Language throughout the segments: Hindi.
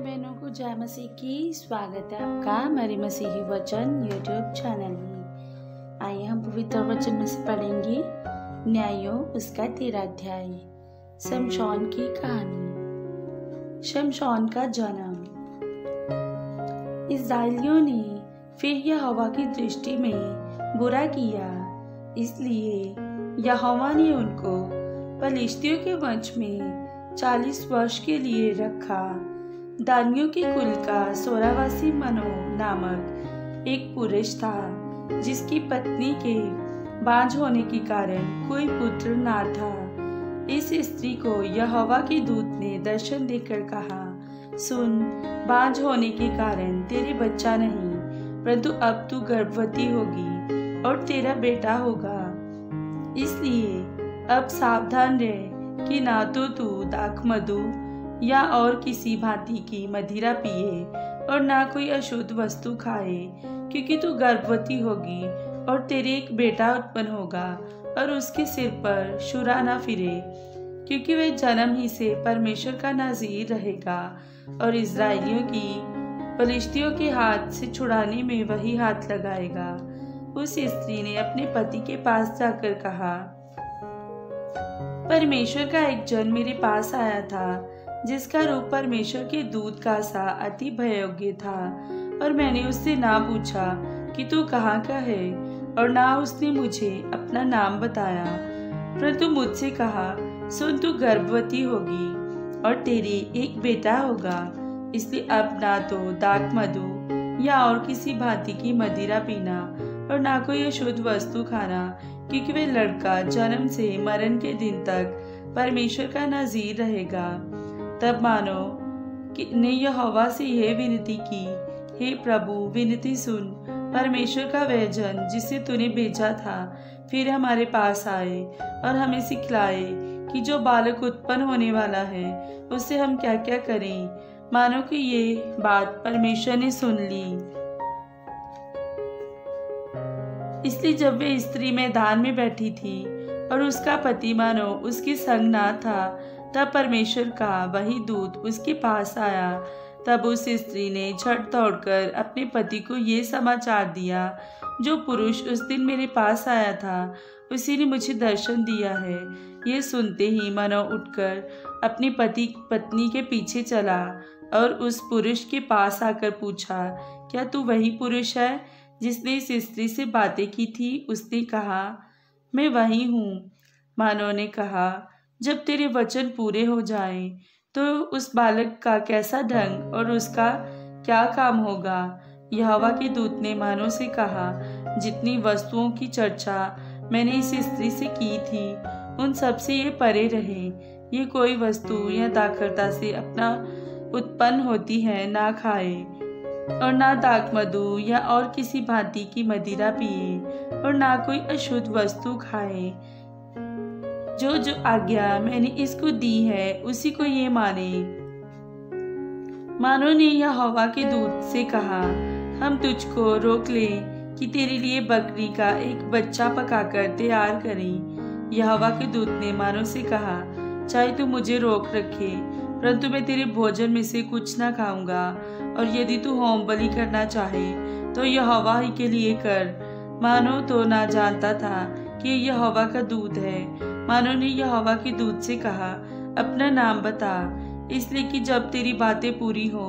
बहनों को जय मसीह की स्वागत है आपका हमारे मसीही वचन यूट्यूब चैनल में। आइए हम पवित्र वचन में से पढ़ेंगे न्यायों उसका 13 अध्याय। शमशोन की कहानी। शमशोन का जन्म। इस्राएलियों ने फिर यहोवा की दृष्टि में बुरा किया, इसलिए यहोवा ने उनको पलिश्तियों के वंश में 40 वर्ष के लिए रखा। दानियों के कुल का सोरावासी मनो नामक एक पुरुष था, जिसकी पत्नी के बांझ होने के कारण कोई पुत्र ना था। इस स्त्री को यहोवा के दूत ने दर्शन देकर कहा, सुन, बांझ होने के कारण तेरे बच्चा नहीं, परंतु अब तू गर्भवती होगी और तेरा बेटा होगा। इसलिए अब सावधान रह कि ना तो तू दाखमधु या और किसी भांति की मदिरा पिए और ना कोई अशुद्ध वस्तु खाए, क्योंकि तू गर्भवती होगी और तेरे एक बेटा उत्पन्न होगा और उसके सिर पर शुरा ना फिरे, क्योंकि वह जन्म ही से परमेश्वर का नाज़ीर रहेगा और इस्राएलियों की पलिश्तियों के हाथ से छुड़ाने में वही हाथ लगाएगा। उस स्त्री ने अपने पति के पास जाकर कहा, परमेश्वर का एक जन मेरे पास आया था, जिसका रूप परमेश्वर के दूत का सा अति भययोग्य था, और मैंने उससे ना पूछा कि तू कहाँ का है, और ना उसने मुझे अपना नाम बताया, परंतु मुझसे कहा, सुन, तू गर्भवती होगी और तेरे एक बेटा होगा। इसलिए अब ना तो दाखमधु या और किसी भांति की मदिरा पीना और ना कोई अशुद्ध वस्तु खाना, क्योंकि वह लड़का जन्म से मरण के दिन तक परमेश्वर का नाज़ीर रहेगा। तब मानो ने यहोवा से यह विनती की, हे प्रभु, विनती सुन, परमेश्वर का वह जन जिसे तूने भेजा था फिर हमारे पास आए और हमें सिखलाए कि जो बालक उत्पन्न होने वाला है उससे हम क्या क्या करें। मानो कि ये बात परमेश्वर ने सुन ली। इसलिए जब वे स्त्री मैदान में बैठी थी और उसका पति मानो उसके संग ना था, तब परमेश्वर का वही दूत उसके पास आया। तब उस स्त्री ने झट दौड़कर अपने पति को ये समाचार दिया, जो पुरुष उस दिन मेरे पास आया था उसी ने मुझे दर्शन दिया है। ये सुनते ही मानो उठकर अपनी पत्नी के पीछे चला और उस पुरुष के पास आकर पूछा, क्या तू वही पुरुष है जिसने इस स्त्री से बातें की थी? उसने कहा, मैं वही हूँ। मानो ने कहा, जब तेरे वचन पूरे हो जाएं, तो उस बालक का कैसा ढंग और उसका क्या काम होगा? यहोवा के दूत ने मानो से कहा, जितनी वस्तुओं की चर्चा मैंने इस स्त्री से की थी उन सब से ये परे रहे। ये कोई वस्तु या दाखलता से अपना उत्पन्न होती है ना खाए, और ना दाखमधु या और किसी भांति की मदिरा पिए, और ना कोई अशुद्ध वस्तु खाए। जो आज्ञा मैंने इसको दी है उसी को ये माने। मानो ने यहोवा के दूत से कहा, हम तुझको रोक ले कि तेरे लिए बकरी का एक बच्चा पकाकर तैयार करें। यहोवा के दूत ने मानो से कहा, चाहे तू मुझे रोक रखे, परंतु मैं तेरे भोजन में से कुछ ना खाऊंगा, और यदि तू होम बलि करना चाहे तो यहोवा ही के लिए कर। मानो तो ना जानता था कि यहोवा का दूत है। मानो ने यहोवा के दूत से कहा, अपना नाम बता, इसलिए कि जब तेरी बातें पूरी हो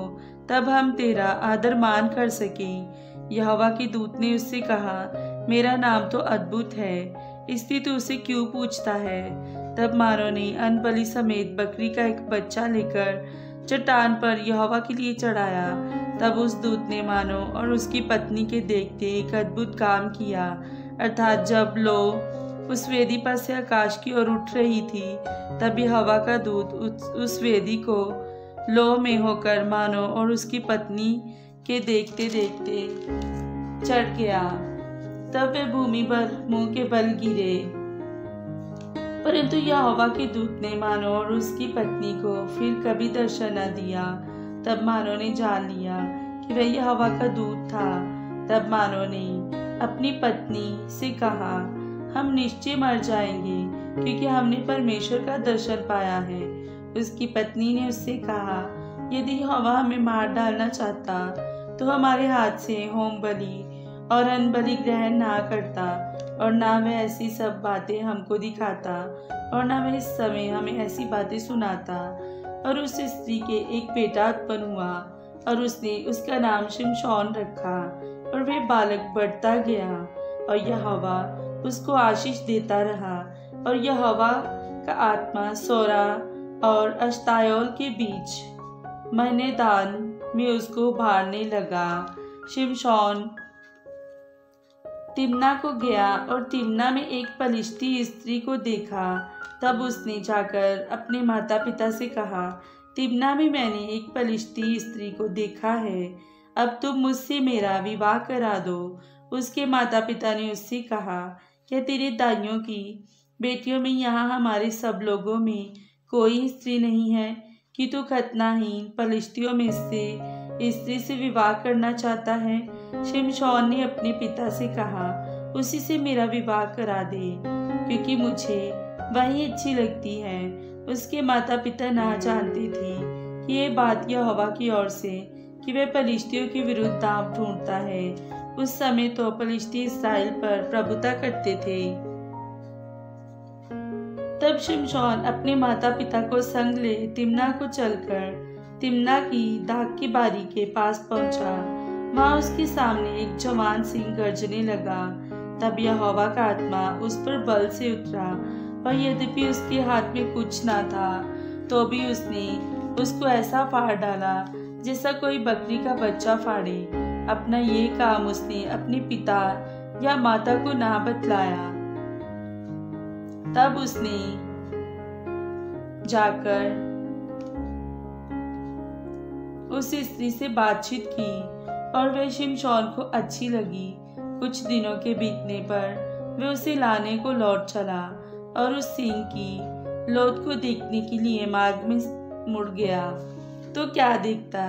तब हम तेरा आदर मान कर सकें। यहोवा के दूत ने उससे कहा, मेरा नाम तो अद्भुत है, इसलिए तू उसे क्यों पूछता है? तब मानो ने अन्न समेत बकरी का एक बच्चा लेकर चट्टान पर यहोवा के लिए चढ़ाया। तब उस दूत ने मानो और उसकी पत्नी के देखते एक अद्भुत काम किया, अर्थात जब लो उस वेदी पर से आकाश की ओर उठ रही थी, तब यहोवा का दूत उस वेदी को लो में होकर मानो और उसकी पत्नी के देखते देखते चढ़ गया। तब वे भूमि पर मुंह के बल गिरे, परंतु यहोवा के दूत ने मानो और उसकी पत्नी को फिर कभी दर्शन न दिया। तब मानो ने जान लिया कि वह यहोवा का दूत था। तब मानो ने अपनी पत्नी से कहा, हम निश्चय मर जाएंगे, क्योंकि हमने परमेश्वर का दर्शन पाया है। उसकी पत्नी ने उससे कहा, यदि हवा हमें मार डालना चाहता तो हमारे हाथ से होम बलि और अन्न बलि ग्रहण ना करता, और ना वह ऐसी सब बातें हमको दिखाता, और ना वह इस समय हमें ऐसी बातें सुनाता। और उस स्त्री के एक बेटा उत्पन्न हुआ, और उसने उसका नाम शिमशोन रखा, और वह बालक बढ़ता गया, और यहोवा उसको आशीष देता रहा। और यहोवा का आत्मा सोरा और अश्तायोल के बीच मैदान में उसको उभारने लगा। शिमशोन तिम्ना को गया और तिम्ना में एक पलिश्ती स्त्री को देखा। तब उसने जाकर अपने माता पिता से कहा, तिम्ना में मैंने एक पलिश्ती स्त्री को देखा है, अब तुम मुझसे मेरा विवाह करा दो। उसके माता पिता ने उससे कहा, क्या तेरे दाइयों की बेटियों में यहाँ हमारे सब लोगों में कोई स्त्री नहीं है कि तू खतनाहीन पलिश्तियों में से स्त्री से विवाह करना चाहता है? शिमशोन ने अपने पिता से कहा, उसी से मेरा विवाह करा दे, क्योंकि मुझे वही अच्छी लगती है। उसके माता पिता ना जानते थे कि ये बात यहोवा की ओर से कि वह पलिश्तियों के विरुद्ध दांव ढूंढता है। उस समय तो पलिश्ती इस्राएल पर प्रभुता करते थे। तब शिमशोन अपने माता पिता को संग ले तिम्ना को चलकर तिम्ना की दाख की बारी के पास पहुंचा। वहां उसके सामने एक जवान सिंह गरजने लगा। तब यहोवा का आत्मा उस पर बल से उतरा, और यद्यपि उसके हाथ में कुछ ना था तो भी उसने उसको ऐसा फाड़ डाला जैसा कोई बकरी का बच्चा फाड़े। अपना ये काम उसने अपने पिता या माता को ना बतलाया। तब उसने जाकर उस स्त्री से बातचीत की, और वह शिमशोन को अच्छी लगी। कुछ दिनों के बीतने पर वह उसे लाने को लौट चला, और उस सिंह की लोथ को देखने के लिए मार्ग में मुड़ गया तो क्या देखता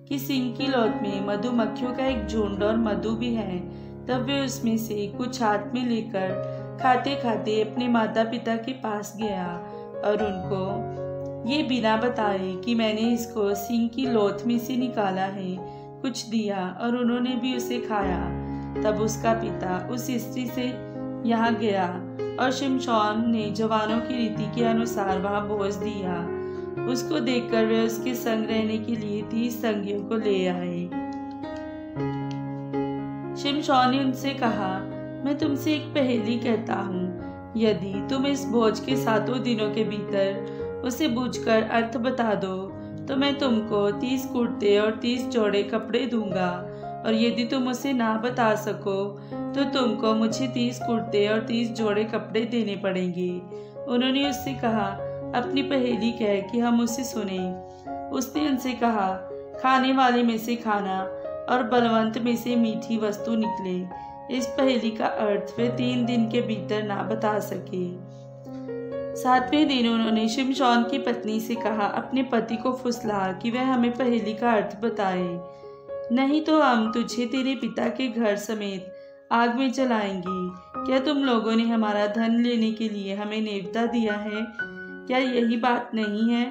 कि सिंह की लोथ में मधुमक्खियों का एक झुंड और मधु भी है। तब वे उसमें से कुछ हाथ में लेकर खाते खाते अपने माता पिता के पास गया, और उनको ये बिना बताए कि मैंने इसको सिंह की लोथ में से निकाला है कुछ दिया, और उन्होंने भी उसे खाया। तब उसका पिता उस स्त्री से यहाँ गया, और शिमशोन ने जवानों की रीति के अनुसार वहाँ भोज दिया। उसको देखकर वे उसके संग रहने के लिए 30 संगियों को ले आए। शिमशोन ने उनसे कहा, मैं तुमसे एक पहेली कहता हूँ, यदि तुम इस भोज के 7 दिनों के भीतर उसे बूझकर अर्थ बता दो तो मैं तुमको 30 कुर्ते और 30 जोड़े कपड़े दूंगा, और यदि तुम उसे ना बता सको तो तुमको मुझे 30 कुर्ते और 30 जोड़े कपड़े देने पड़ेंगे। उन्होंने उससे कहा, अपनी पहेली कह कि हम उसे सुने। उसने उनसे कहा, खाने वाले में से खाना और बलवंत में से मीठी वस्तु निकले। इस पहेली का अर्थ वे 3 दिन के भीतर ना बता सके। 7वें दिन उन्होंने शिमशोन की पत्नी से कहा, अपने पति को फुसला कि वह हमें पहेली का अर्थ बताए, नहीं तो हम तुझे तेरे पिता के घर समेत आग में जलाएंगे। क्या तुम लोगों ने हमारा धन लेने के लिए हमें नेवता दिया है? क्या यही बात नहीं है?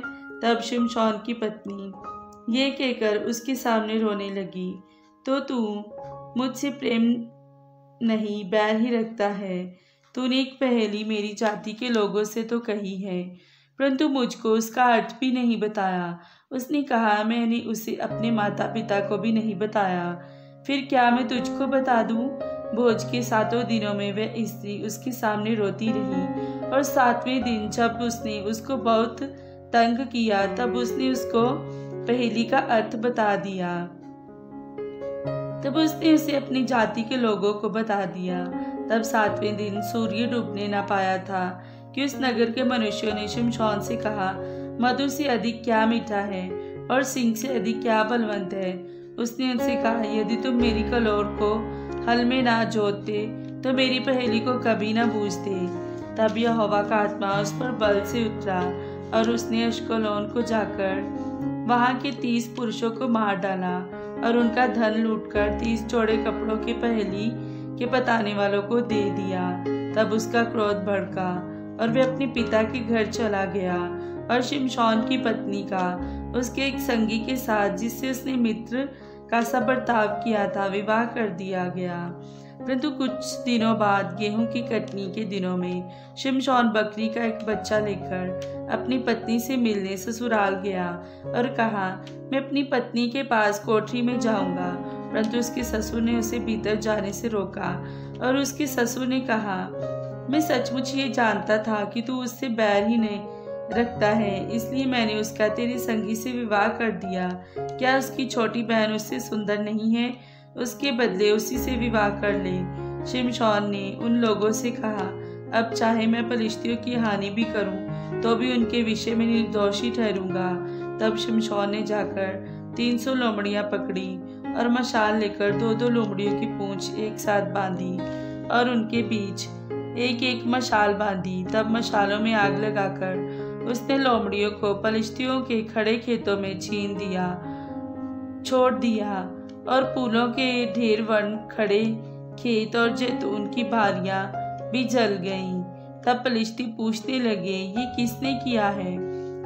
तब शिमशोन की पत्नी ये कहकर उसके सामने रोने लगी, तो तू मुझसे प्रेम नहीं बैर ही रखता है। तूने एक पहेली मेरी जाति के लोगों से तो कही है, परंतु मुझको उसका अर्थ भी नहीं बताया। उसने कहा, मैंने उसे अपने माता पिता को भी नहीं बताया, फिर क्या मैं तुझको बता दूं? भोज के 7 दिनों में वह स्त्री उसके सामने रोती रही, और 7वें दिन जब उसने उसको बहुत तंग किया तब उसने उसको पहेली का अर्थ बता दिया। तब उसने उसे अपनी जाति के लोगों को बता दिया। तब 7वें दिन सूर्य डूबने न पाया था कि उस नगर के मनुष्यों ने शिमशोन से कहा, मधु से अधिक क्या मीठा है और सिंह से अधिक क्या बलवंत है। उसने उनसे कहा, यदि तुम मेरी कलोर को हल में ना जोतते तो मेरी पहेली को कभी ना बूझते। तब यहोवा का आत्मा उस पर बल से उतरा, और उसने अश्कलोन को जाकर वहां के 30 पुरुषों को मार डाला, और उनका धन लूटकर 30 जोड़े कपड़ों की पहेली के बताने वालों को दे दिया। तब उसका क्रोध भड़का और वह अपने पिता के घर चला गया, और शिमशोन की पत्नी का उसके एक संगी के साथ, जिससे उसने मित्र का सा बर्ताव किया था, विवाह कर दिया गया। परंतु कुछ दिनों बाद गेहूं की कटनी के दिनों में शिमशोन बकरी का एक बच्चा लेकर अपनी पत्नी से मिलने ससुराल गया और कहा, मैं अपनी पत्नी के पास कोठरी में जाऊंगा। परंतु उसके ससुर ने उसे भीतर जाने से रोका और उसके ससुर ने कहा, मैं सचमुच ये जानता था कि तू उससे बैर ही नहीं रखता है, इसलिए मैंने उसका तेरे संगी से विवाह कर दिया। क्या उसकी छोटी बहन उससे सुंदर नहीं है? उसके बदले उसी से विवाह कर ले। शिमशोन ने उन लोगों से कहा, अब चाहे मैं पलिश्तियों की हानि भी करूं, तो भी उनके विषय में निर्दोषी ठहरूंगा। तब शिमशोन ने जाकर 300 लोमड़ियां पकड़ी और मशाल लेकर 2-2 लोमड़ियों की पूंछ एक साथ बांधी और उनके बीच एक एक मशाल बांधी। तब मशालों में आग लगाकर उसने लोमड़ियों को पलिश्तियों के खड़े खेतों में छोड़ दिया और फूलों के ढेर वर्ण खड़े खेत और जैतून की बारियां भी जल गईं। तब पलिश्ती पूछने लगे, ये किसने किया है?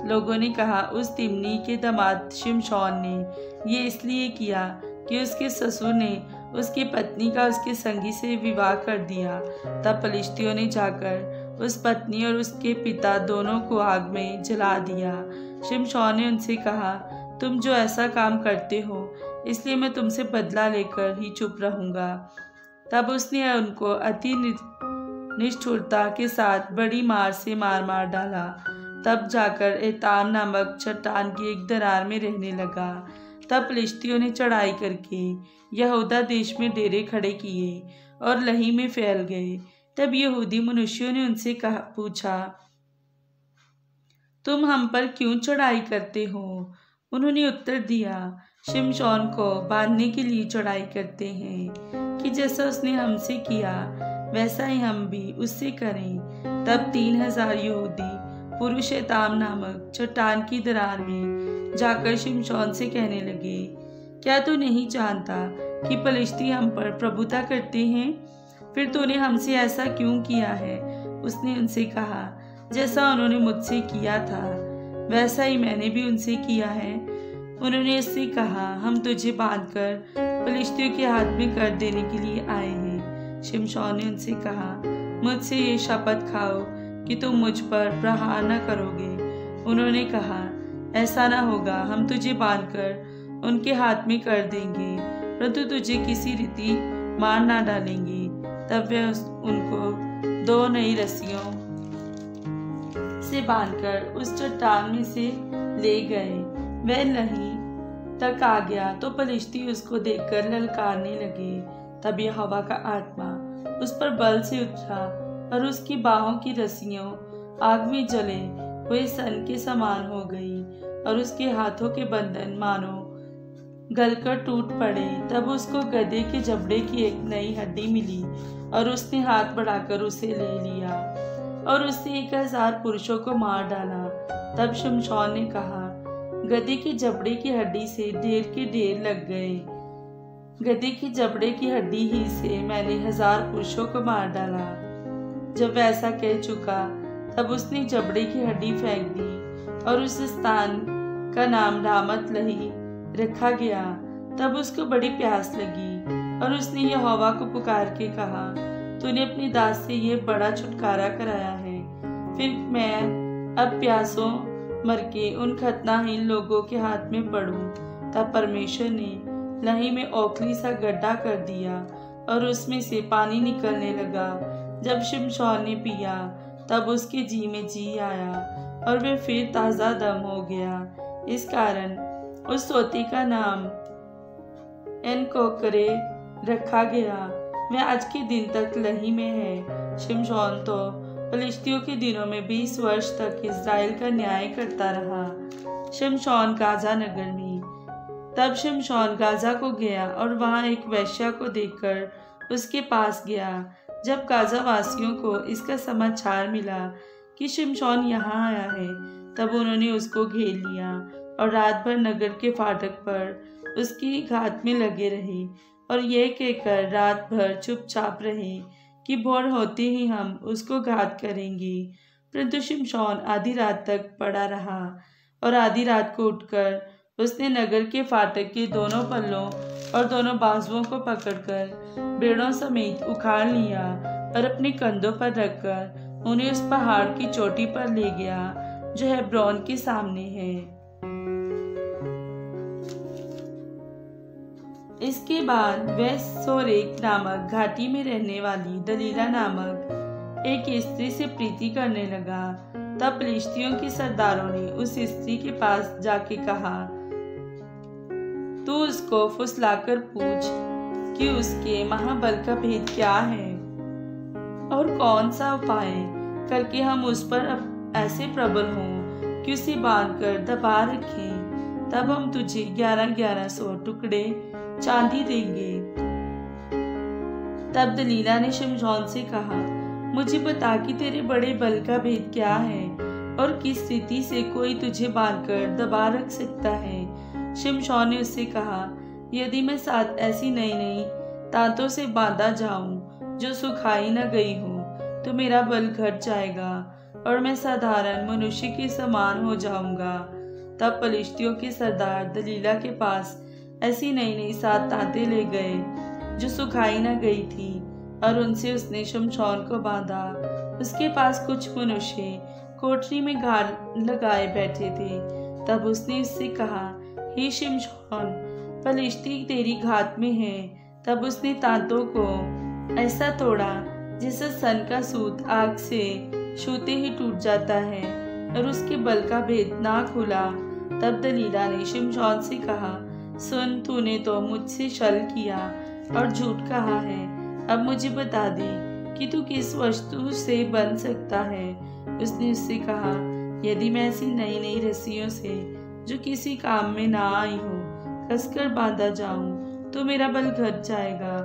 लोगों ने कहा, उस तिम्नी के दामाद शिमशोन ने। ये इसलिए किया कि उसके ससुर ने उसकी पत्नी का उसके संगी से विवाह कर दिया। तब पलिश्तियों ने जाकर उस पत्नी और उसके पिता दोनों को आग में जला दिया। शिमशोन ने उनसे कहा, तुम जो ऐसा काम करते हो, इसलिए मैं तुमसे बदला लेकर ही चुप रहूंगा। तब उसने उनको अति निष्ठुरता के साथ बड़ी मार से मार डाला। तब जाकर एताम नामक चट्टान की एक दरार में रहने लगा। तब पलिश्तियों ने चढ़ाई करके यहूदा देश में डेरे खड़े किए और लही में फैल गए। तब यहूदी मनुष्यों ने उनसे पूछा, तुम हम पर क्यों चढ़ाई करते हो? उन्होंने उत्तर दिया, शिमशोन को बांधने के लिए चढ़ाई करते हैं कि जैसा उसने हमसे किया वैसा ही हम भी उससे करें। तब 3000 यहूदी पुरुष एताम नामक चट्टान की दरार में जाकर शिमशोन से कहने लगे, क्या तू नहीं जानता कि पलिश्ती हम पर प्रभुता करते हैं? फिर तूने हमसे ऐसा क्यों किया है? उसने उनसे कहा, जैसा उन्होंने मुझसे किया था वैसा ही मैंने भी उनसे किया है। उन्होंने उससे कहा, हम तुझे बांधकर पलिश्तियों के हाथ में कर देने के लिए आए हैं। शिमशोन ने उनसे कहा, मुझसे ये शपथ खाओ कि तुम मुझ पर प्रहार न करोगे। उन्होंने कहा, ऐसा न होगा, हम तुझे बांधकर उनके हाथ में कर देंगे, परंतु तुझे किसी रीति मार ना डालेंगे। तब वे उनको 2 नई रस्सियों से बांधकर उस चट्टान में से ले गए। वह लही तक आ गया तो पलिश्ती उसको देखकर ललकारने लगे। तब यहोवा का आत्मा उस पर बल से उतरा और उसकी बाहों की रस्सियों आग में जले हुए सन के समान हो गई और उसके हाथों के बंधन मानो गलकर टूट पड़े। तब उसको गधे के जबड़े की एक नई हड्डी मिली और उसने हाथ बढ़ाकर उसे ले लिया और उसने 1000 पुरुषों को मार डाला। तब शिमशोन ने कहा, गधे के जबड़े की हड्डी से ढेर के ढेर लग गए। गधे की जबड़े की हड्डी ही से मैंने 1000 पुरुषों को मार डाला। जब वह ऐसा कह चुका तब उसने जबड़े की हड्डी फेंक दी और उस स्थान का नाम रामत लही रखा गया। तब उसको बड़ी प्यास लगी और उसने यहोवा को पुकार के कहा, तूने अपनी दास से यह बड़ा छुटकारा कराया है, फिर मैं अब प्यासों मर के उन खतनाहीन लोगों के हाथ में पड़ूं। तब परमेश्वर ने लही में ओखली सा गड्ढा कर दिया और उसमें से पानी निकलने लगा। जब शिमशोन ने पिया तब उसके जी में जी आया और वह फिर ताज़ा दम हो गया। इस कारण उस सोती का नाम एनकोकरे रखा गया। वह आज के दिन तक लही में है। शिमशोन तो पलिश्तियों के दिनों में 20 वर्ष तक इस्राएल का न्याय करता रहा। शिमशोन गाजा नगर में। तब शिमशोन गाजा को गया और वहां एक वेश्या को देखकर उसके पास गया। जब गाजा वासियों को इसका समाचार मिला कि शिमशोन यहाँ आया है, तब उन्होंने उसको घेर लिया और रात भर नगर के फाटक पर उसकी घात में लगे रहे और यह कहकर रात भर चुपचाप रहे कि भोर होते ही हम उसको घात करेंगे। परंतु शिमशोन आधी रात तक पड़ा रहा। और आधी रात को उठकर उसने नगर के फाटक के दोनों पल्लों और दोनों बाजुओं को पकड़कर बेड़ों समेत उखाड़ लिया और अपने कंधों पर रखकर उन्हें उस पहाड़ की चोटी पर ले गया जो हेब्रोन के सामने है। इसके बाद वह सोरेक नामक घाटी में रहने वाली दलीला नामक एक स्त्री से प्रीति करने लगा। तब फिलिस्तियों के सरदारों ने उस स्त्री के पास जाके कहा, तू उसको फुसलाकर पूछ कि उसके महाबल का भेद क्या है और कौन सा उपाय करके हम उस पर ऐसे प्रबल हों कि उसे बांधकर दबा रखें। तब हम तुझे 1100 टुकड़े चांदी देंगे। तब दलीला ने शिमशोन से कहा, मुझे बता कि तेरे बड़े बल का भेद क्या है और किस स्थिति से कोई तुझे बांधकर दबा रख सकता है। शिमशोन ने उससे कहा, यदि मैं 7 ऐसी नई नई तांतों से बांधा जाऊं जो सुखाई न गई हो तो मेरा बल घट जाएगा और मैं साधारण मनुष्य के समान हो जाऊंगा। तब फिलिस्तियों के सरदार दलीला के पास ऐसी नई नई 7 तांतें ले गए जो सुखाई न गई थी और उनसे उसने शिमशोन को बांधा। उसके पास कुछ मनुष्य कोठरी में घात लगाए बैठे थे। तब उसने उससे कहा, हे शिमशोन, फिलिस्ती तेरी घात में है। तब उसने तांतों को ऐसा तोड़ा जैसे सन का सूत आग से छूते ही टूट जाता है और उसके बल का भेद ना खुला। तब दलीला ने शिमशोन से कहा, सुन, तूने तो मुझसे छल किया और झूठ कहा है। अब मुझे बता दे कि तू किस वस्तु से बन सकता है। उसने उससे कहा, यदि मैं ऐसी नई नई रस्सियों से जो किसी काम में ना आई हो कसकर बांधा जाऊं तो मेरा बल घट जाएगा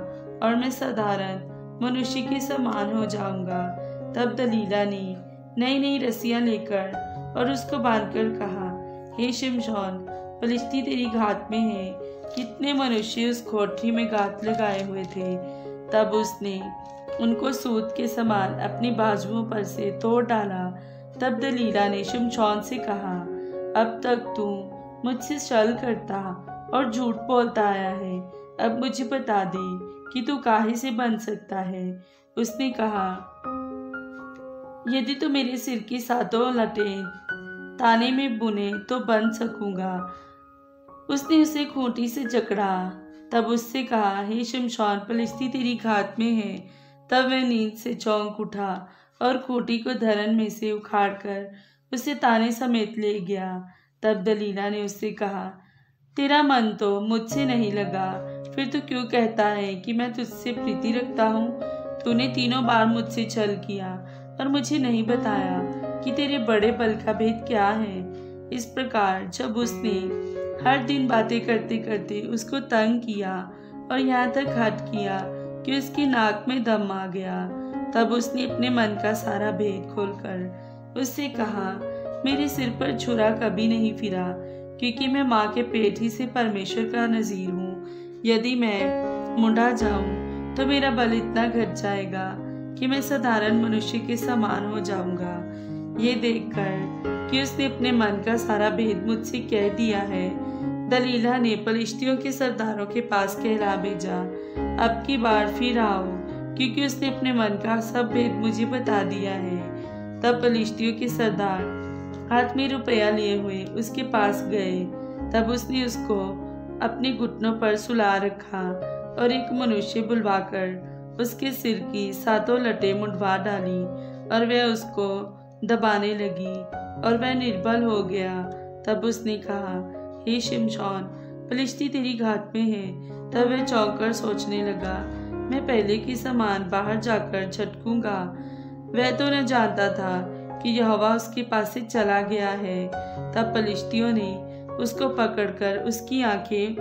और मैं साधारण मनुष्य के समान हो जाऊंगा। तब दलीला ने नई नई रस्सियां लेकर और उसको बांधकर कहा, हे शिमशोन, फिलिस्ती तेरी घात में है। कितने मनुष्य उस कोठरी में घात लगाए हुए थे। तब उसने उनको सूत के समान अपनी बाजुओं पर से तोड़ डाला। तब दलीला ने शिमशोन से कहा, अब तक तू मुझसे छल करता और झूठ बोलता आया है। अब मुझे बता दे कि तू काहे से बन सकता है। उसने कहा, यदि तू मेरे सिर की 7 लटें ताने में बुने तो बन सकूंगा। उसने उसे खूंटी से जकड़ा। तब उससे कहा, हे शिमशोन, फिलिस्ती तेरी घात में है। तब वह नींद से चौंक उठा और खूंटी को धरन में से उखाड़कर उसे ताने समेत ले गया। तब दलीला ने उससे कहा, तेरा मन तो मुझसे नहीं लगा, फिर तू क्यों कहता है कि मैं तुझसे प्रीति रखता हूँ? तूने 3 बार मुझसे छल किया और मुझे नहीं बताया कि तेरे बड़े बल का भेद क्या है। इस प्रकार जब उसने हर दिन बातें करते करते उसको तंग किया और यहाँ तक हट किया कि उसकी नाक में दम आ गया, तब उसने अपने मन का सारा भेद खोलकर उससे कहा, मेरे सिर पर छुरा कभी नहीं फिरा, क्योंकि मैं माँ के पेट ही से परमेश्वर का नजीर हूँ। यदि मैं मुंडा जाऊं तो मेरा बल इतना घट जाएगा कि मैं साधारण मनुष्य के समान हो जाऊंगा। ये देखकर कि उसने अपने मन का सारा भेद मुझसे कह दिया है, दलीला ने फिलिस्तियों के सरदारों के पास कहला भेजा, अब की बार फिर आओ, क्योंकि उसने अपने मन का सब भेद मुझे बता दिया है। तब फिलिस्तियों के सरदार हाथ में रुपया लिए हुए उसके पास गए। तब उसने उसको अपने घुटनों पर सुला रखा और एक मनुष्य बुलवाकर उसके सिर की 7 लटें मुंडवा डाली और वह उसको दबाने लगी और वह निर्बल हो गया। तब उसने कहा, हे शिमशोन, फिलिस्ती तेरी घात में है। तब वह चौंक कर सोचने लगा, मैं पहले की समान बाहर जाकर झटकूंगा। वह तो न जानता था कि यहोवा उसके पास से चला गया है। तब फिलिस्तियों ने उसको पकड़कर उसकी आंखें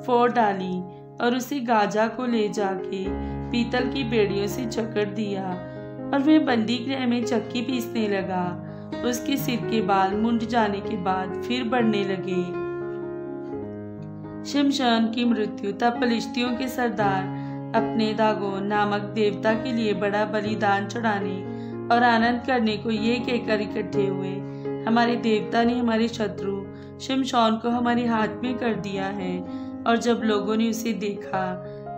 फोड़ डाली और उसे गाजा को ले जाके पीतल की बेड़ियों से जकड़ दिया और वह बंदी गृह में चक्की पीसने लगा। उसके सिर के बाल मुंड जाने के बाद फिर बढ़ने लगे। शिमशोन की मृत्यु। तब फिलिस्तियों के सरदार अपने दागोन नामक देवता के लिए बड़ा बलिदान चढ़ाने और आनंद करने को ये कहकर इकट्ठे हुए, हमारे देवता ने हमारे शत्रु शिमशोन को हमारे हाथ में कर दिया है। और जब लोगों ने उसे देखा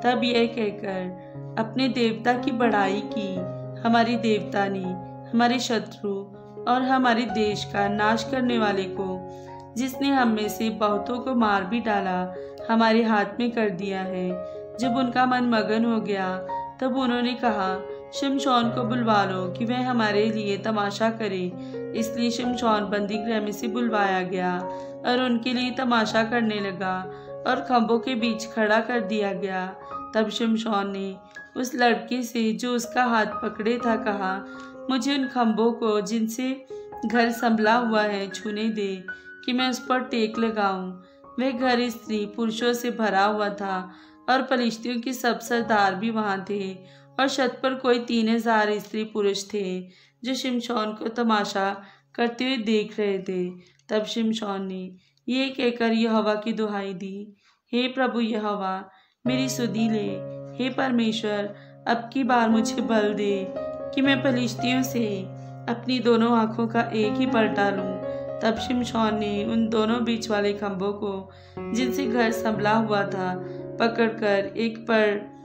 तब यह कहकर अपने देवता की बड़ाई की, हमारे देवता ने हमारे शत्रु और हमारे देश का नाश करने वाले को, जिसने हम में से बहुतों को मार भी डाला, हमारे हाथ में कर दिया है। जब उनका मन मगन हो गया तब उन्होंने कहा, शिमशोन को बुलवा लो कि वह हमारे लिए तमाशा करे। इसलिए शिमशोन बंदीगृह में से बुलवाया गया और उनके लिए तमाशा करने लगा और खंभों के बीच खड़ा कर दिया गया। तब शिमशोन ने उस लड़के से जो उसका हाथ पकड़े था कहा, मुझे उन खंभों को जिनसे घर संभला हुआ है छूने दे कि मैं उस पर टेक लगाऊं। वह घर स्त्री पुरुषों से भरा हुआ था और पलिश्तियों के सब सरदार भी वहां थे और छत पर कोई 3000 स्त्री पुरुष थे जो शिमशोन को तमाशा करते हुए देख रहे थे। तब शिमशोन ने ये कहकर यहोवा की दुहाई दी, हे प्रभु यहोवा, मेरी सुधि ले। हे परमेश्वर, अब की बार मुझे बल दे कि मैं पलिश्तियों से अपनी दोनों आंखों का एक ही पलटा लूं। तब शिमशोन ने उन दोनों बीच वाले खंभों को जिनसे घर संभला हुआ था पकड़कर एक पर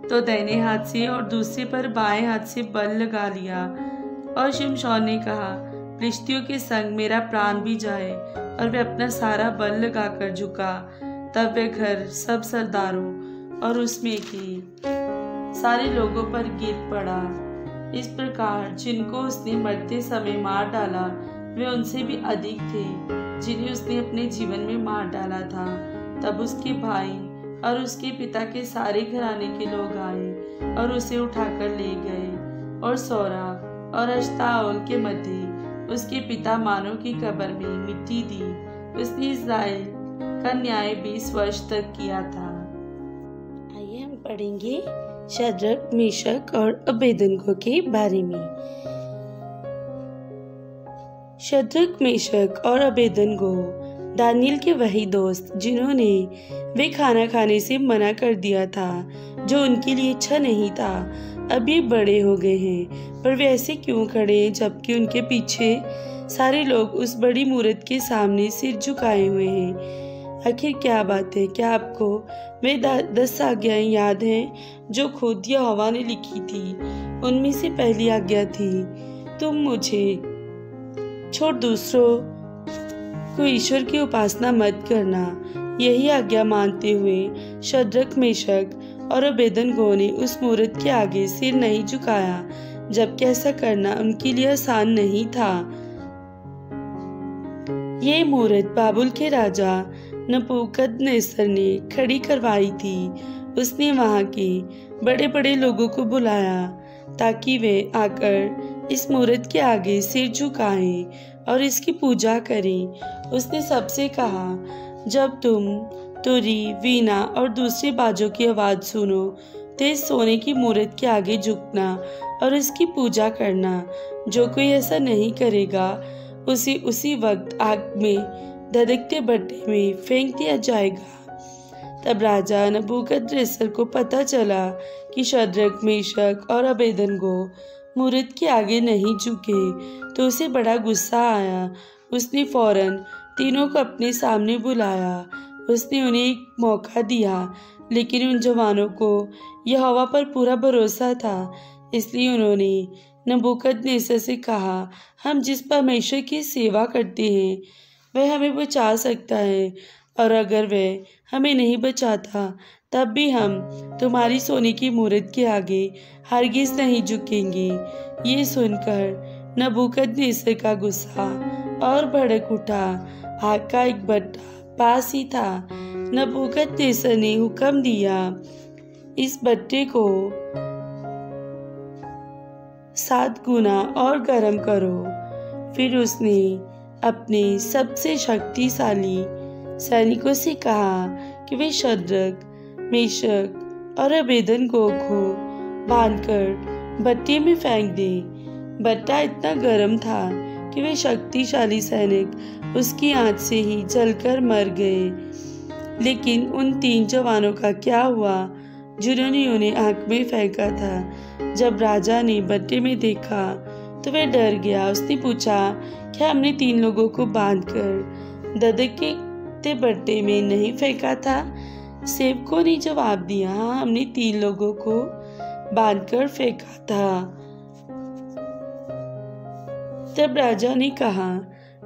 तो दाहिने हाथ से और दूसरे पर बाएं हाथ से बल लगा लिया। और शिमशोन ने कहा, पलिश्तियों के संग मेरा प्राण भी जाए। और वह अपना सारा बल लगाकर झुका। तब वह घर सब सरदारों और उसमें के सारे लोगों पर गिर पड़ा। इस प्रकार जिनको उसने मरते समय मार डाला वे उनसे भी अधिक थे जिन्हें उसने अपने जीवन में मार डाला था। तब उसके भाई और उसके पिता के सारे घराने के लोग आए और उसे उठाकर ले गए और सौरा और अश्ताओल के मध्य उसके पिता मानो की कब्र में मिट्टी दी। उसने इस्राएल का न्याय 20 वर्ष तक किया था। आइए हम पढ़ेंगे शद्रक, मेशक और अबेदनगो के बारे में। शद्रक, मेशक और अबेदनगो दानियल के वही दोस्त जिन्होंने वे खाना खाने से मना कर दिया था जो उनके लिए अच्छा नहीं था, अब ये बड़े हो गए हैं। पर वे ऐसे क्यों खड़े हैं जबकि उनके पीछे सारे लोग उस बड़ी मूरत के सामने सिर झुकाए हुए हैं? आखिर क्या बात है? क्या आपको वे 10 आज्ञाएं याद हैं जो खुद यहोवा ने लिखी थी? उनमें से पहली आज्ञा थी, तुम मुझे छोड़ दूसरों को ईश्वर की उपासना मत करना। यही आज्ञा मानते हुए शद्रक, मेशक और अबेदनगो ने उस मूरत के आगे सिर नहीं झुकाया, जबकि ऐसा करना उनके लिए आसान नहीं था। ये मूरत बाबुल के राजा नबूकदनेस्सर ने खड़ी करवाई थी। उसने वहां के बड़े बड़े लोगों को बुलाया ताकि वे आकर इस मूरत के आगे सिर झुकाएं और इसकी पूजा करें। उसने सबसे कहा, जब तुम तुरी, वीणा और दूसरे बाजों की आवाज सुनो तो इस सोने की मूरत के आगे झुकना और इसकी पूजा करना। जो कोई ऐसा नहीं करेगा उसे उसी वक्त आग में धधकते भट्टे में फेंक दिया जाएगा। तब राजा नबूकदनेस्सर को पता चला कि शद्रक, मेशक और अबेदनगो मूरत के आगे नहीं झुके तो उसे बड़ा गुस्सा आया। उसने फौरन तीनों को अपने सामने बुलाया। उसने उन्हें एक मौका दिया, लेकिन उन जवानों को यहोवा पर पूरा भरोसा था, इसलिए उन्होंने नबूकदनेस्सर से कहा, हम जिस परमेश्वर की सेवा करते हैं वह हमें बचा सकता है, और अगर वह हमें नहीं बचाता तब भी हम तुम्हारी सोने की मूरत के आगे हरगिज नहीं झुकेंगे। ये सुनकर नबूकदनेस्सर का गुस्सा और भड़क उठा। आग का एक भट्टा पास ही था। नबूकदनेस्सर ने हुक्म दिया, इस भट्टे को 7 गुना और गर्म करो। फिर उसने अपने सबसे शक्तिशाली सैनिकों से कहा कि वे शद्रक, मेशक और अबेदनगो को बांधकर भट्टे में फेंक दे। भट्टा इतना गर्म था कि वे शक्तिशाली सैनिक उसकी आंच से ही जलकर मर गए। लेकिन उन 3 जवानों का क्या हुआ जिन्होंने उन्हें आग में फेंका था? जब राजा ने भट्टे में देखा तो वह डर गया। उसने पूछा, क्या हमने 3 लोगों को बांधकर धधकते भट्टे में नहीं फेंका था? सेवकों ने जवाब दिया, हाँ, हमने 3 लोगों को बांधकर फेंका था। तब राजा ने कहा,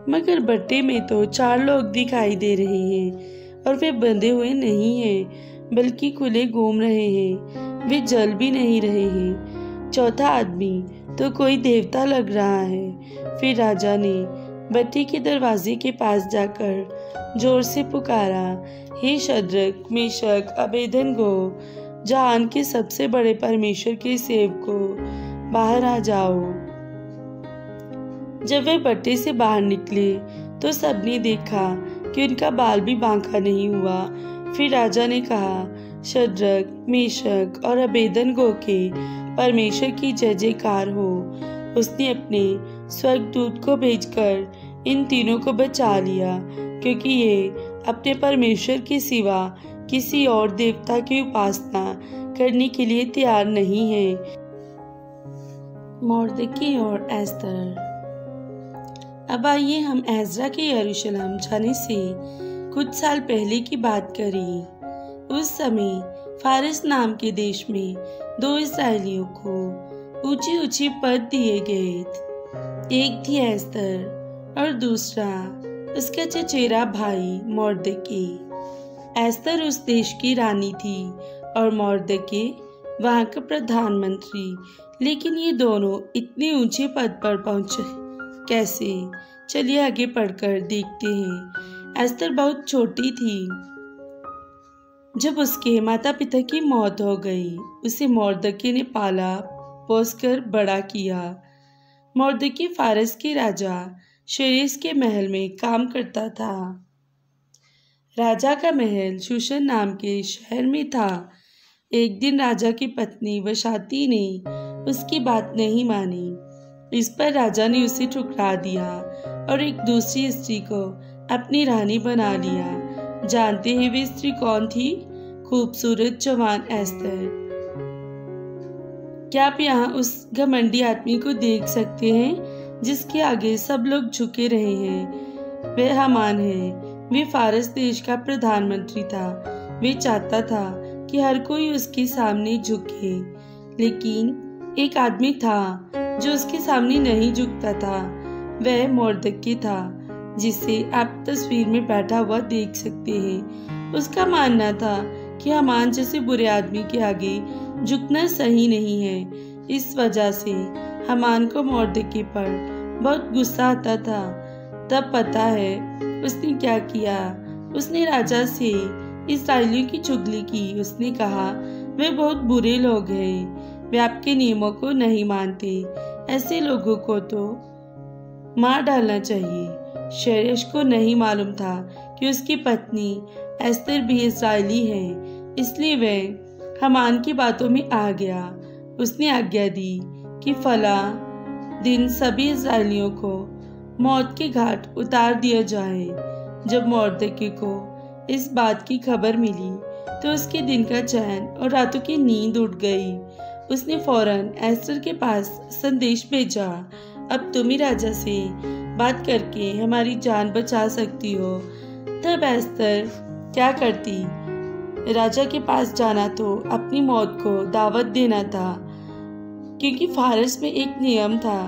मगर भट्टे में तो 4 लोग दिखाई दे रहे हैं और वे बंधे हुए नहीं हैं, बल्कि खुले घूम रहे हैं, वे जल भी नहीं रहे हैं। चौथा आदमी तो कोई देवता लग रहा है। फिर राजा ने भट्टे के दरवाजे के पास जाकर जोर से पुकारा, हे शद्रक, मेशक, अबेदनगो, जहान के सबसे बड़े परमेश्वर के सेवकों, बाहर आ जाओ। जब वे भट्टे से बाहर निकले तो सबने देखा कि उनका बाल भी बांका नहीं हुआ। फिर राजा ने कहा, शद्रक, मेशक और अबेदनगो के परमेश्वर की जय जयकार हो। उसने अपने स्वर्गदूत को भेजकर इन तीनों को बचा लिया, क्योंकि ये अपने परमेश्वर के सिवा किसी और देवता की उपासना करने के लिए तैयार नहीं है। मोर्देकी और एस्तर। अब आइए हम एज़रा के यरूशलेम जाने से कुछ साल पहले की बात करें। उस समय फारिस नाम के देश में 2 इस्राएलियों को ऊंची ऊंची पद दिए गए। एक थी एस्तर और दूसरा उसका चचेरा भाई मोर्देकी। एस्तर उस देश की रानी थी और मोर्देकी वहाँ का प्रधानमंत्री। लेकिन ये दोनों इतने ऊंचे पद पर पहुँचे कैसे? चलिए आगे पढ़कर देखते हैं। एस्तर बहुत छोटी थी जब उसके माता पिता की मौत हो गई। उसे मोर्देकी ने पाला पोसकर बड़ा किया। मोर्देकी फारस के राजा शेरेश के महल में काम करता था। राजा का महल शूशन नाम के शहर में था। एक दिन राजा की पत्नी वशाती ने उसकी बात नहीं मानी। इस पर राजा ने उसे ठुकरा दिया और एक दूसरी स्त्री को अपनी रानी बना लिया। जानते हैं वे स्त्री कौन थी? खूबसूरत जवान एस्तर। क्या आप यहाँ उस घमंडी आदमी को देख सकते हैं जिसके आगे सब लोग झुके रहे हैं? वह हामान है। वे फारस देश का प्रधानमंत्री था। वे चाहता था कि हर कोई उसके सामने झुके, लेकिन एक आदमी था जो उसके सामने नहीं झुकता था। वह मोर्देकी था, जिसे आप तस्वीर में बैठा हुआ देख सकते हैं। उसका मानना था कि हामान जैसे बुरे आदमी के आगे झुकना सही नहीं है। इस वजह से हामान को मोर्देकी पर बहुत गुस्सा आता था। तब पता है उसने क्या किया? उसने राजा से इस्राएलियों की चुगली की। उसने कहा, वे बहुत बुरे लोग हैं, वे आपके नियमों को नहीं मानते। ऐसे लोगों को तो मार डालना चाहिए। शेरेश को नहीं मालूम था कि उसकी पत्नी एस्तर भी इस्राएली है, इसलिए वह हामान की बातों में आ गया। उसने आज्ञा दी कि फला दिन सभी इस्राएलियों को मौत के घाट उतार दिया जाए। जब मोर्देकी को इस बात की खबर मिली तो उसके दिन का चैन और रातों की नींद उड़ गई। उसने फौरन एस्तर के पास संदेश भेजा, अब तुम ही राजा से बात करके हमारी जान बचा सकती हो। तब एस्तर क्या करती? राजा के पास जाना तो अपनी मौत को दावत देना था, क्योंकि फारस में एक नियम था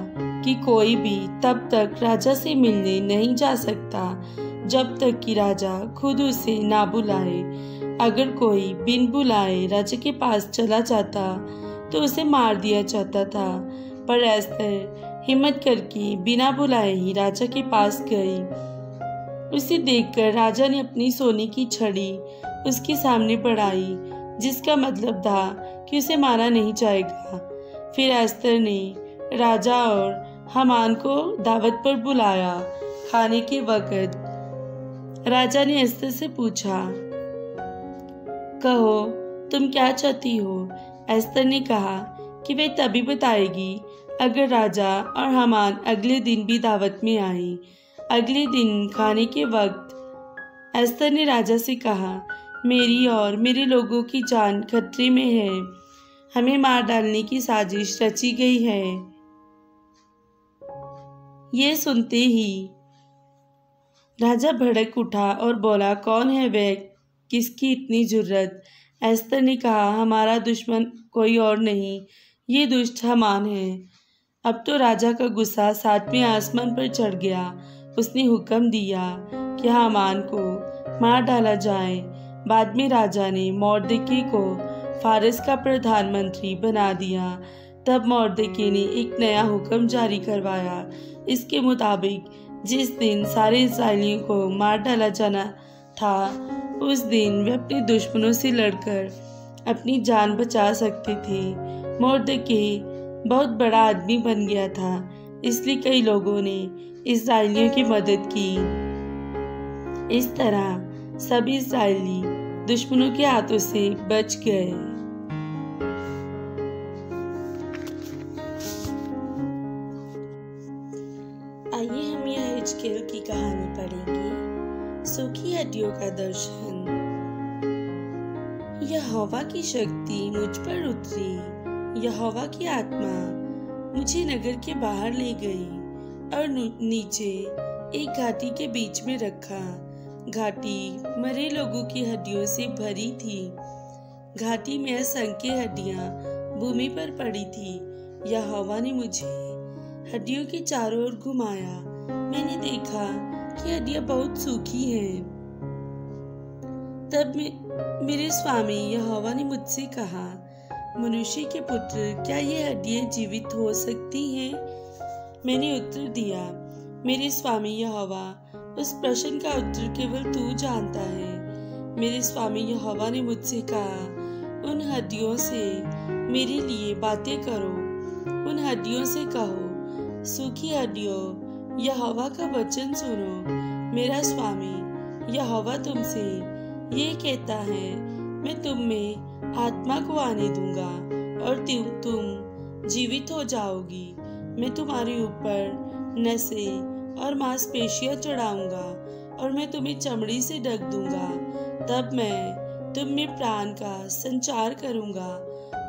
कि कोई भी तब तक राजा से मिलने नहीं जा सकता जब तक कि राजा खुद उसे ना बुलाए। अगर कोई बिन बुलाए राजा के पास चला जाता तो उसे मार दिया जाता था। पर एस्तर हिम्मत करके बिना बुलाए ही राजा के पास गई। उसे देखकर राजा ने अपनी सोने की छड़ी उसके सामने बढ़ाई, जिसका मतलब था कि उसे मारा नहीं जाएगा। फिर एस्तर ने राजा और हामान को दावत पर बुलाया। खाने के वक्त राजा ने एस्तर से पूछा, कहो तुम क्या चाहती हो? एस्तर ने कहा कि वे तभी बताएगी अगर राजा और हामान अगले दिन भी दावत में आए। अगले दिन खाने के वक्त एस्तर ने राजा से कहा, मेरी और मेरे लोगों की जान खतरे में है। हमें मार डालने की साजिश रची गई है। ये सुनते ही राजा भड़क उठा और बोला, कौन है वह, किसकी इतनी जुर्रत? एस्तर ने कहा, हमारा दुश्मन कोई और नहीं, ये दुष्ट हामान है। अब तो राजा का गुस्सा सातवें आसमान पर चढ़ गया। उसने हुक्म दिया कि हामान को मार डाला जाए। बाद में राजा ने मोर्देकी को फारस का प्रधानमंत्री बना दिया। तब मोर्देकी ने एक नया हुक्म जारी करवाया। इसके मुताबिक जिस दिन सारे इस्राएलियों को मार डाला जाना था, उस दिन वे अपने दुश्मनों से लड़कर अपनी जान बचा सकते थे। मोर्देकी बहुत बड़ा आदमी बन गया था, इसलिए कई लोगों ने इस्राएलियों की मदद की। इस तरह सभी इस्राएली दुश्मनों के हाथों से बच गए। आइए हम यह हिजकिय्याह की कहानी पढ़ेंगे। सूखी हड्डियों का दर्शन। यहोवा की शक्ति मुझ पर उतरी। यहोवा की आत्मा मुझे नगर के बाहर ले गई और नीचे एक घाटी के बीच में रखा। घाटी मरे लोगों की हड्डियों से भरी थी। घाटी में असंख्य हड्डियां भूमि पर पड़ी थी। यहोवा ने मुझे हड्डियों के चारों ओर घुमाया। मैंने देखा कि हड्डियां बहुत सूखी हैं। तब मेरे स्वामी यहोवा ने मुझसे कहा, मनुष्य के पुत्र, क्या ये हड्डियां जीवित हो सकती हैं? मैंने उत्तर दिया, मेरे स्वामी यहोवा, उस प्रश्न का उत्तर केवल तू जानता है। मेरे स्वामी यहोवा ने मुझसे कहा, उन हड्डियों से मेरे लिए बातें करो। उन हड्डियों से कहो, सूखी हड्डियों, यहोवा का वचन सुनो। मेरा स्वामी यहोवा तुमसे ये कहता है, मैं तुम में आत्मा को आने दूंगा और तुम जीवित हो जाओगी। मैं तुम्हारे ऊपर नसें और मांसपेशियां चढ़ाऊंगा और मैं तुम्हें चमड़ी से ढक दूंगा। तब मैं तुम में प्राण का संचार करूंगा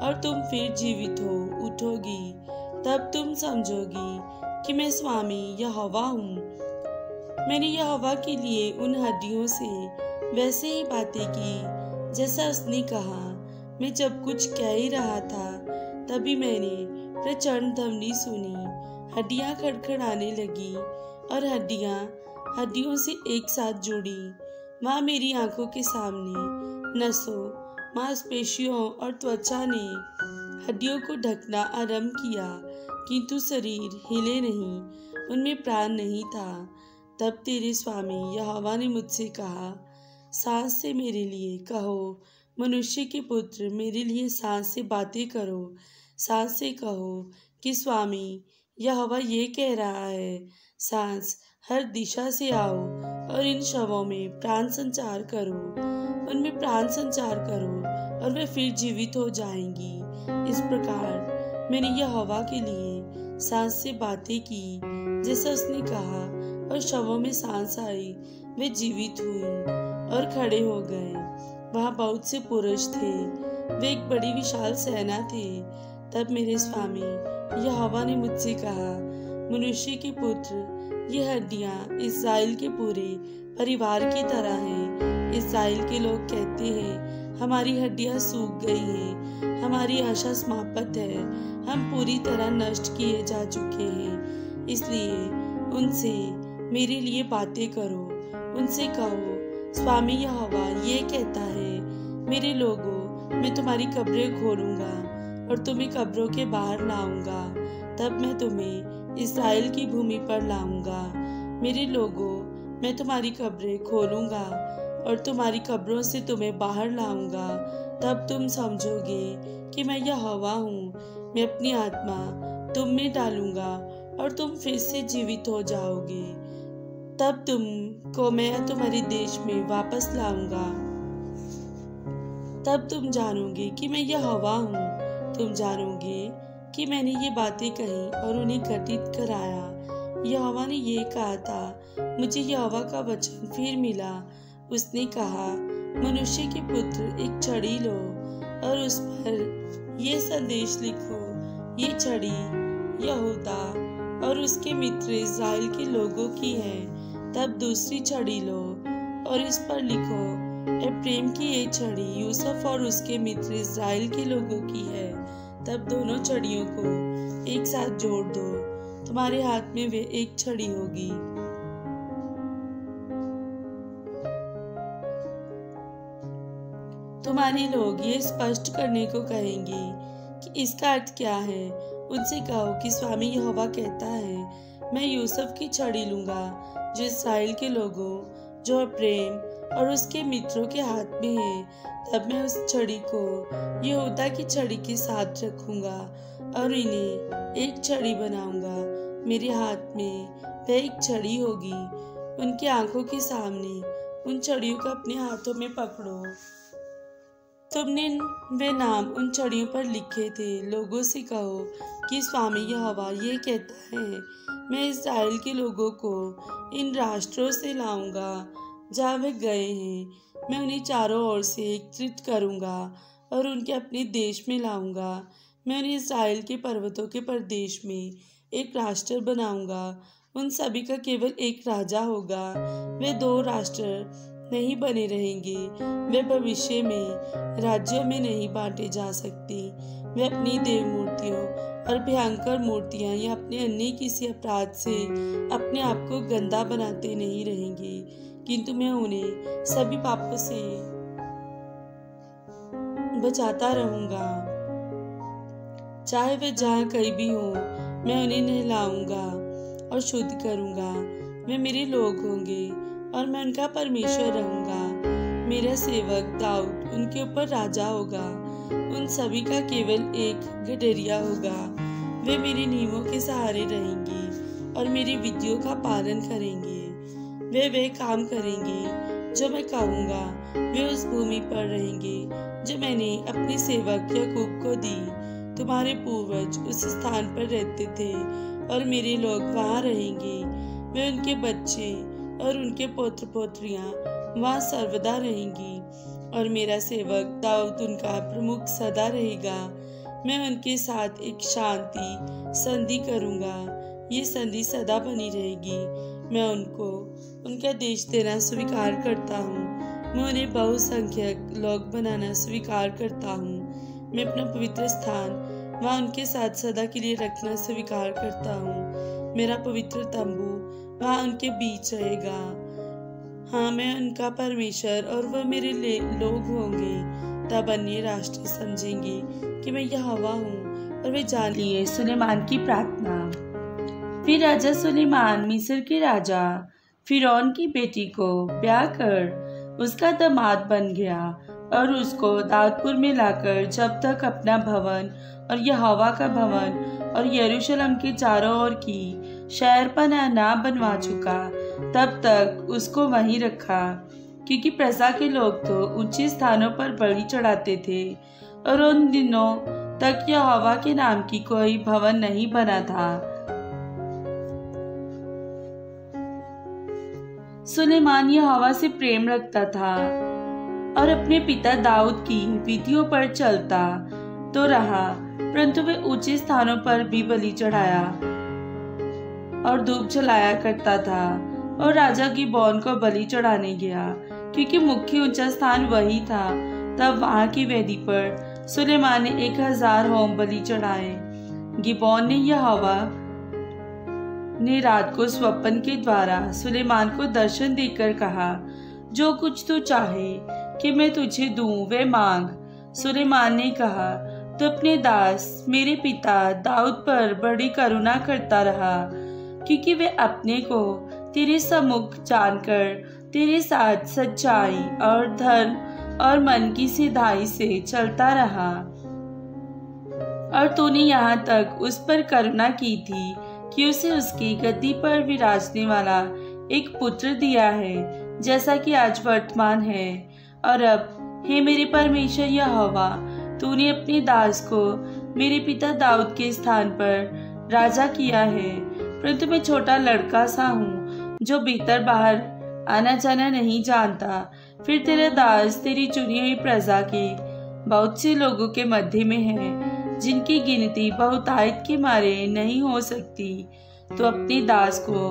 और तुम फिर जीवित हो उठोगी। तब तुम समझोगी कि मैं स्वामी यहोवा हूँ। मैंने यहोवा के लिए उन हड्डियों से वैसे ही बातें की जैसा उसने कहा। मैं जब कुछ कह ही रहा था, तभी मैंने प्रचंड ध्वनि सुनी। हड्डियां खड़खड़ाने लगी और हड्डियों से एक साथ जुड़ी। वहाँ मेरी आंखों के सामने नसों, मांसपेशियों और त्वचा ने हड्डियों को ढकना आरंभ किया, किंतु शरीर हिले नहीं, उनमें प्राण नहीं था। तब तेरे स्वामी यहोवा ने मुझसे कहा, सांस से मेरे लिए कहो, मनुष्य के पुत्र, मेरे लिए सांस से बातें करो। सांस से कहो कि स्वामी यहोवा ये कह रहा है, सांस हर दिशा से आओ और इन शवों में प्राण संचार करो। उनमें प्राण संचार करो और वे फिर जीवित हो जाएंगी। इस प्रकार मैंने यहोवा के लिए सांस से बातें की जैसा उसने कहा, और शवों में सांस आई, वे जीवित हुई और खड़े हो गए। वहाँ बहुत से पुरुष थे, वे एक बड़ी विशाल सेना थे। तब मेरे स्वामी यहोवा ने मुझसे कहा, मनुष्य के पुत्र, ये हड्डियां इस्राएल के पूरे परिवार की तरह हैं। इस्राएल के लोग कहते हैं, हमारी हड्डियां सूख गई हैं, हमारी आशा समाप्त है, हम पूरी तरह नष्ट किए जा चुके हैं। इसलिए उनसे मेरे लिए बातें करो। उनसे कहो, स्वामी यहोवा ये कहता है, मेरे लोगों, मैं तुम्हारी कब्रें खोलूंगा और तुम्हें कब्रों के बाहर लाऊंगा। तब मैं तुम्हें इस्राएल की भूमि पर लाऊंगा। मेरे लोगों, मैं तुम्हारी कब्रें खोलूंगा और तुम्हारी कब्रों से तुम्हें बाहर लाऊंगा। तब तुम समझोगे कि मैं यहोवा हूँ। मैं अपनी आत्मा तुम में डालूंगा और तुम फिर से जीवित हो जाओगे। तब तुमको मैं तुम्हारे देश में वापस लाऊंगा। तब तुम जानोगे कि मैं यहोवा हूँ। तुम जानोगे कि मैंने ये बातें कही और उन्हें घटित कराया। यहोवा ने ये कहा था। मुझे यहोवा का वचन फिर मिला। उसने कहा, मनुष्य के पुत्र, एक छड़ी लो और उस पर ये संदेश लिखो। ये छड़ी यहूदा और उसके मित्र इस्राएल के लोगों की है, तब दूसरी छड़ी लो और इस पर लिखो, एफ्रेम की ये छड़ी यूसुफ और उसके मित्र इस्राएल के लोगों की है। तब दोनों छड़ियों को एक साथ जोड़ दो, तुम्हारे हाथ में वे एक छड़ी होगी। तुम्हारे लोग ये स्पष्ट करने को कहेंगे कि इसका अर्थ क्या है। उनसे कहो कि स्वामी यहोवा कहता है, मैं यूसुफ की छड़ी लूंगा जो इस्राएल के लोगों, जो एफ्रेम और उसके मित्रों के हाथ में है। तब मैं उस छड़ी को यहूदा की छड़ी के साथ रखूंगा और इन्हें एक छड़ी बनाऊंगा। मेरे हाथ में वह एक छड़ी होगी। उनकी आंखों के सामने उन छड़ियों को अपने हाथों में पकड़ो। तुमने वे नाम उन छड़ियों पर लिखे थे। लोगों से कहो कि स्वामी यहोवा ये कहता है, मैं इस्राएल के लोगों को इन राष्ट्रों से लाऊंगा जहाँ वे गए हैं। मैं उन्हें चारों ओर से एकत्रित करूंगा और उनके अपने देश में लाऊंगा। मैं उन्हें इस्राएल के पर्वतों के प्रदेश में एक राष्ट्र बनाऊंगा। उन सभी का केवल एक राजा होगा। वे दो राष्ट्र नहीं बने रहेंगे। वे भविष्य में राज्यों में नहीं बांटे जा सकते। वे अपनी देव मूर्तियों और भयंकर मूर्तियां या अपने अन्य किसी अपराध से अपने आप को गंदा बनाते नहीं रहेंगे, किंतु मैं उन्हें सभी पापों से बचाता रहूंगा। चाहे वे जहाँ कहीं भी हो, मैं उन्हें नहलाऊंगा और शुद्ध करूंगा। वे मेरे लोग होंगे और मैं उनका परमेश्वर रहूंगा। मेरा सेवक दाऊद उनके ऊपर राजा होगा। उन सभी का केवल एक गडरिया होगा। वे मेरी नींवों के सहारे रहेंगे और मेरी विधियों का पालन करेंगे। वे काम करेंगे जो मैं कहूँगा। वे उस भूमि पर रहेंगे जो मैंने अपने सेवक याकूब को दी। तुम्हारे पूर्वज उस स्थान पर रहते थे और मेरे लोग वहाँ रहेंगे। वे उनके बच्चे और उनके पौत्र पोत्रियां वहाँ सर्वदा रहेंगी और मेरा सेवक दाऊद उनका प्रमुख सदा रहेगा। मैं उनके साथ एक शांति संधि करूँगा। ये संधि सदा बनी रहेगी। मैं उनको उनका देश देना स्वीकार करता हूँ। मैं उन्हें बहुसंख्यक लोग बनाना स्वीकार करता हूँ। मैं अपना पवित्र स्थान वहाँ उनके साथ सदा के लिए रखना स्वीकार करता हूँ। मेरा पवित्र तंबू वहाँ उनके बीच रहेगा। हाँ, मैं उनका परमेश्वर और वह मेरे लोग होंगे। तब अन्य राष्ट्र समझेंगे कि मैं यहोवा हूँ और वे जान लिए। सुलेमान की प्रार्थना। फिर राजा सुलेमान मिस्र के राजा फिरौन की बेटी को ब्याह कर उसका दामाद बन गया और उसको दाऊदपुर में लाकर जब तक अपना भवन और यहोवा का भवन और यरूशलेम के चारों ओर की शहरपनाह ना बनवा चुका, तब तक उसको वहीं रखा, क्योंकि प्रजा के लोग तो ऊंचे स्थानों पर बलि चढ़ाते थे और उन दिनों तक यहोवा के नाम की कोई भवन नहीं बना था। सुलेमान यहोवा से प्रेम रखता था और अपने पिता दाऊद की विधियों पर चलता तो रहा, परंतु वे ऊंचे स्थानों पर भी बलि चढ़ाया और धूप जलाया करता था और राजा गिबोन को बलि चढ़ाने गया, क्योंकि मुख्य ऊंचा स्थान वही था। तब वहां की वेदी पर सुलेमान ने 1000 होम बलि चढ़ाए। गिबोन ने यहोवा ने रात को स्वप्न के द्वारा सुलेमान को दर्शन देकर कहा, जो कुछ तू चाहे कि मैं तुझे दूं वे मांग। सुलेमान ने कहा, तो अपने दास मेरे पिता दाऊद पर बड़ी करुणा करता रहा, क्योंकि वे अपने को तेरे सम्मुख जानकर तेरे साथ सच्चाई और धर्म और मन की सिधाई से चलता रहा। और तूने यहाँ तक उस पर करुणा की थी कि उसे उसकी गद्दी पर विराजने वाला एक पुत्र दिया है, जैसा कि आज वर्तमान है। और अब हे मेरे परमेश्वर यहोवा, तूने अपने दास को मेरे पिता दाऊद के स्थान पर राजा किया है, परंतु मैं छोटा लड़का सा हूँ जो भीतर बाहर आना जाना नहीं जानता। फिर तेरा दास तेरी चुनी हुई प्रजा के बहुत से लोगों के मध्य में है, जिनकी गिनती बहुतायत के मारे नहीं हो सकती। तो अपने दास को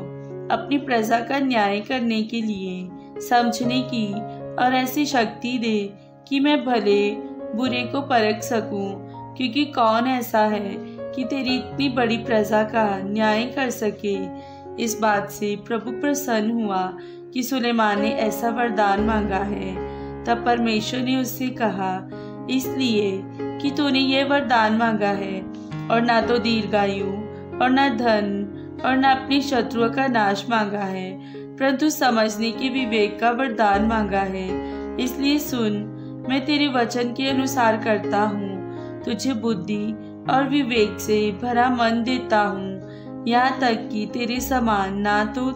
अपनी प्रजा का न्याय करने के लिए समझने की और ऐसी शक्ति दे कि मैं भले बुरे को परख सकूं, क्योंकि कौन ऐसा है कि तेरी इतनी बड़ी प्रजा का न्याय कर सके। इस बात से प्रभु प्रसन्न हुआ कि सुलेमान ने ऐसा वरदान मांगा है। तब परमेश्वर ने उससे कहा, इसलिए कि तूने ये वरदान मांगा है और ना तो दीर्घायु और ना धन और ना अपने शत्रुओं का नाश मांगा है, परंतु समझने के विवेक का वरदान मांगा है। इसलिए सुन, मैं तेरे वचन के अनुसार करता हूँ। तुझे बुद्धि और विवेक से भरा मन देता हूँ, यहाँ तक कि तेरे समान ना तो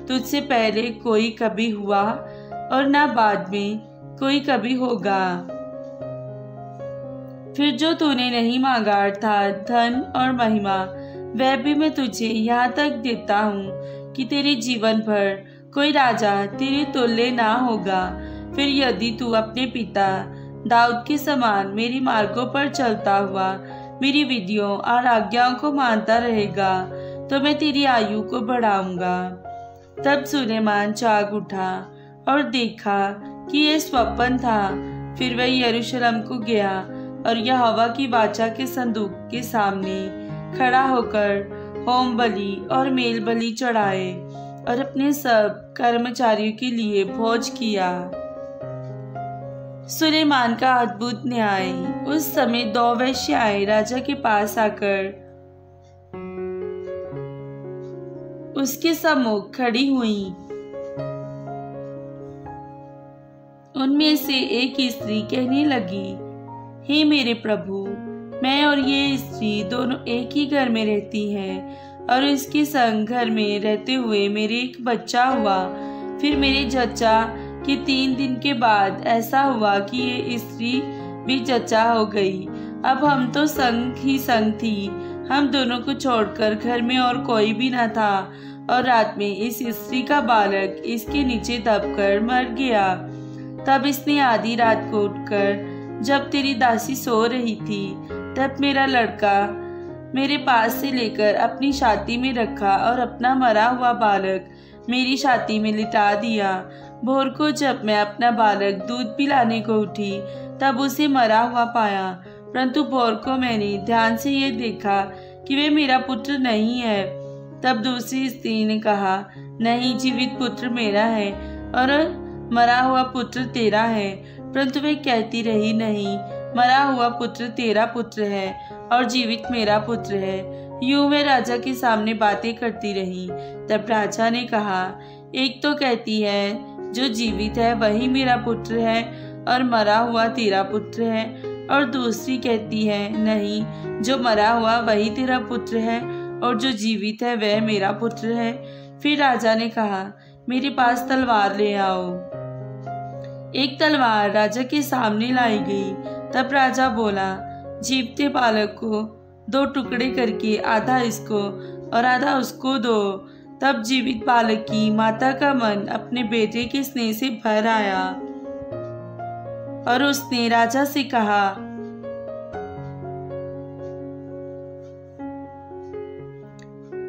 तुझसे पहले कोई कभी हुआ और ना बाद में कोई कभी होगा। फिर जो तूने नहीं मांगा अर्थात धन और महिमा, वह भी मैं तुझे यहाँ तक देता हूँ कि तेरे जीवन भर कोई राजा तेरे तुल्य ना होगा। फिर यदि तू अपने पिता दाऊद के समान मेरी मार्गों पर चलता हुआ मेरी विधियों और आज्ञाओं को मानता रहेगा, तो मैं तेरी आयु को बढ़ाऊंगा। तब सुलेमान जाग उठा और देखा कि यह स्वप्न था। फिर वह यरूशलेम को गया और यहोवा की वाचा के संदूक के सामने खड़ा होकर होम बलि और मेल बलि चढ़ाए और अपने सब कर्मचारियों के लिए भोज किया। सुलेमान का अद्भुत न्याय। उस समय 2 वेश्याएं राजा के पास आकर उसके सम्मुख खड़ी हुई। उनमें से एक स्त्री कहने लगी, हे मेरे प्रभु, मैं और ये स्त्री दोनों एक ही घर में रहती हैं और इसके संग घर में रहते हुए मेरे एक बच्चा हुआ। फिर मेरे जच्चा कि 3 दिन के बाद ऐसा हुआ कि ये स्त्री भी जच्चा हो गई। अब हम तो संग ही संग थी, हम दोनों को छोड़कर घर में और कोई भी न था। और रात में इस स्त्री का बालक इसके नीचे दबकर मर गया। तब इसने आधी रात को उठकर, जब तेरी दासी सो रही थी, तब मेरा लड़का मेरे पास से लेकर अपनी छाती में रखा और अपना मरा हुआ बालक मेरी छाती में लिटा दिया। भोर को जब मैं अपना बालक दूध पिलाने को उठी, तब उसे मरा हुआ पाया, परंतु भोर को मैंने ध्यान से ये देखा कि वे मेरा पुत्र नहीं है। तब दूसरी स्त्री ने कहा, नहीं, जीवित पुत्र मेरा है और मरा हुआ पुत्र तेरा है। परंतु वे कहती रही, नहीं, मरा हुआ पुत्र तेरा पुत्र है और जीवित मेरा पुत्र है। यूं वे राजा के सामने बातें करती रही। तब राजा ने कहा, एक तो कहती है जो जीवित है वही मेरा पुत्र है और मरा हुआ तेरा पुत्र है, और दूसरी कहती है, नहीं, जो मरा हुआ वही तेरा पुत्र है और जो जीवित है वह मेरा पुत्र है। फिर राजा ने कहा, मेरे पास तलवार ले आओ। एक तलवार राजा के सामने लाई गई। तब राजा बोला, जीवते बालक को 2 टुकड़े करके आधा इसको और आधा उसको दो। तब जीवित बालक की माता का मन अपने बेटे के स्नेह से भर आया और उसने राजा से कहा,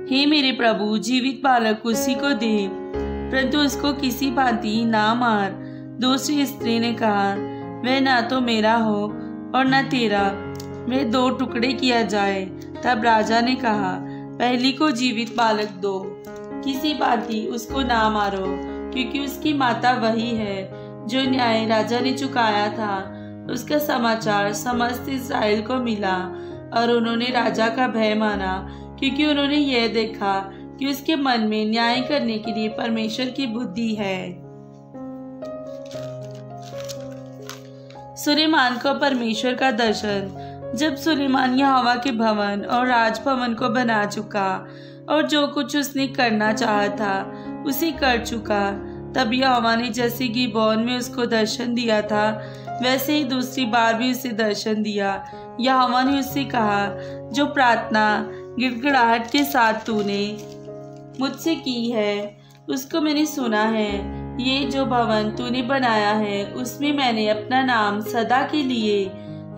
हे मेरे प्रभु, जीवित बालक उसी को दे, परंतु उसको किसी भांति ना मार। दूसरी स्त्री ने कहा, वह ना तो मेरा हो और ना तेरा, वह 2 टुकड़े किया जाए। तब राजा ने कहा, पहली को जीवित बालक दो, किसी भांति उसको ना मारो, क्योंकि उसकी माता वही है जो न्याय राजा ने चुकाया था। उसका समाचार समस्त इस्राएल को मिला और उन्होंने राजा का भय माना, क्योंकि उन्होंने यह देखा कि उसके मन में न्याय करने के लिए परमेश्वर की बुद्धि है। सुलेमान को परमेश्वर का दर्शन। जब सुलेमान यहोवा के भवन और राजभवन को बना चुका और जो कुछ उसने करना चाहा था उसे कर चुका, तब यहोवा ने जैसे गिबोन में उसको दर्शन दिया था, वैसे ही दूसरी बार भी उसे दर्शन दिया। यहोवा ने उससे कहा, जो प्रार्थना गिड़गिड़ाहट के साथ तूने मुझसे की है उसको मैंने सुना है। ये जो भवन तूने बनाया है उसमें मैंने अपना नाम सदा के लिए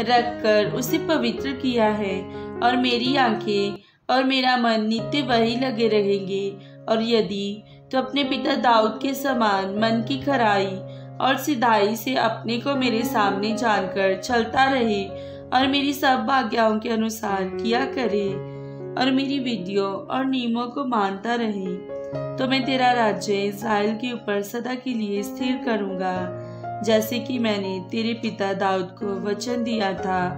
रखकर उसे पवित्र किया है, और मेरी आंखें और मेरा मन नित्य वही लगे रहेंगे। और यदि तो अपने पिता दाऊद के समान मन की खराई और सिधाई से अपने को मेरे सामने जानकर चलता रहे और मेरी सब आज्ञाओं के अनुसार किया करे और मेरी विधियों और नियमों को मानता रहे, तो मैं तेरा राज्य इस्राएल के ऊपर सदा के लिए स्थिर करूंगा, जैसे कि मैंने तेरे पिता दाऊद को वचन दिया था।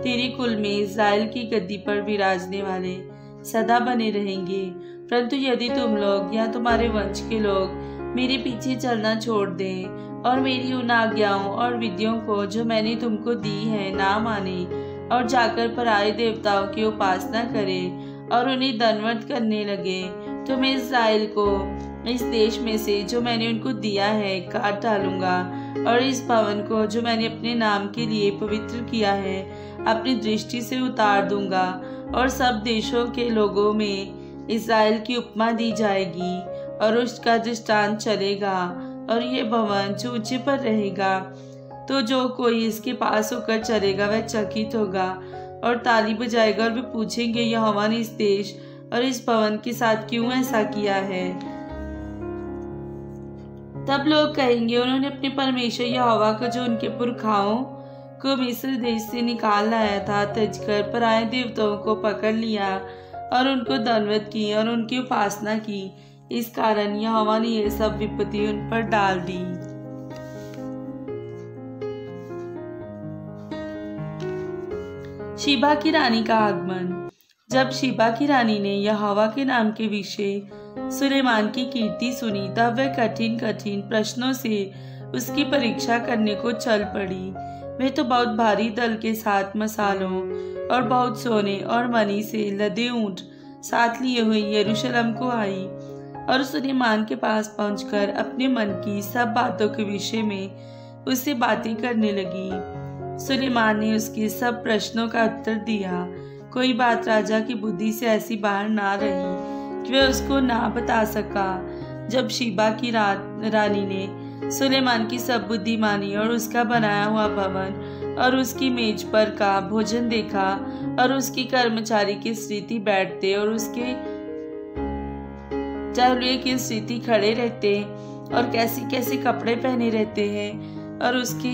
तेरे कुल में इस्राएल की गद्दी पर विराजने वाले सदा बने रहेंगे। परंतु यदि तुम लोग या तुम्हारे वंश के लोग मेरे पीछे चलना छोड़ दें और मेरी उन आज्ञाओं और विधियों को जो मैंने तुमको दी है ना माने और जाकर पराये देवताओं की उपासना करें और उन्हें दंडवत करने लगे, तो मैं इस्राएल को इस देश में से जो मैंने उनको दिया है काट डालूंगा और इस भवन को जो मैंने अपने नाम के लिए पवित्र किया है अपनी दृष्टि से उतार दूंगा। और सब देशों के लोगों में इस्राएल की उपमा दी जाएगी और उसका दृष्टांत चलेगा। और ये भवन जो ऊंचे पर रहेगा, तो जो कोई इसके पास होकर चलेगा वह चकित होगा और ताली बजाएगा और वे पूछेंगे, यहोवा ने इस देश और इस भवन के साथ क्यों ऐसा किया है? तब लोग कहेंगे, उन्होंने अपने परमेश्वर यहोवा को जो उनके पुरखाओं को मिस्र देश से निकाल लाया था तजकर पराये देवताओं को पकड़ लिया और उनको दंडवत की और उनकी उपासना की। इस कारण यहोवा ने यह सब विपत्ति उन पर डाल दी। शीबा की रानी का आगमन। जब शीबा की रानी ने यहोवा के नाम के विषय सुलेमान की कीर्ति सुनी, तब वह कठिन कठिन प्रश्नों से उसकी परीक्षा करने को चल पड़ी। वह तो बहुत भारी दल के साथ मसालों और बहुत सोने और मणि से लदे ऊंट साथ लिए हुए यरूशलेम को आई और सुलेमान के पास पहुंचकर अपने मन की सब बातों के विषय में उससे बातें करने लगी। सुलेमान ने उसके सब प्रश्नों का उत्तर दिया। कोई बात राजा की बुद्धि से ऐसी बाहर ना रही कि वह उसको ना बता सका। जब शीबा की रानी ने सुलेमान की सब बुद्धि मानी और उसका बनाया हुआ भवन और उसकी मेज पर का भोजन देखा और उसकी कर्मचारी की स्थिति बैठते और उसके चहलुए की स्थिति खड़े रहते और कैसे कैसे कपड़े पहने रहते हैं और उसके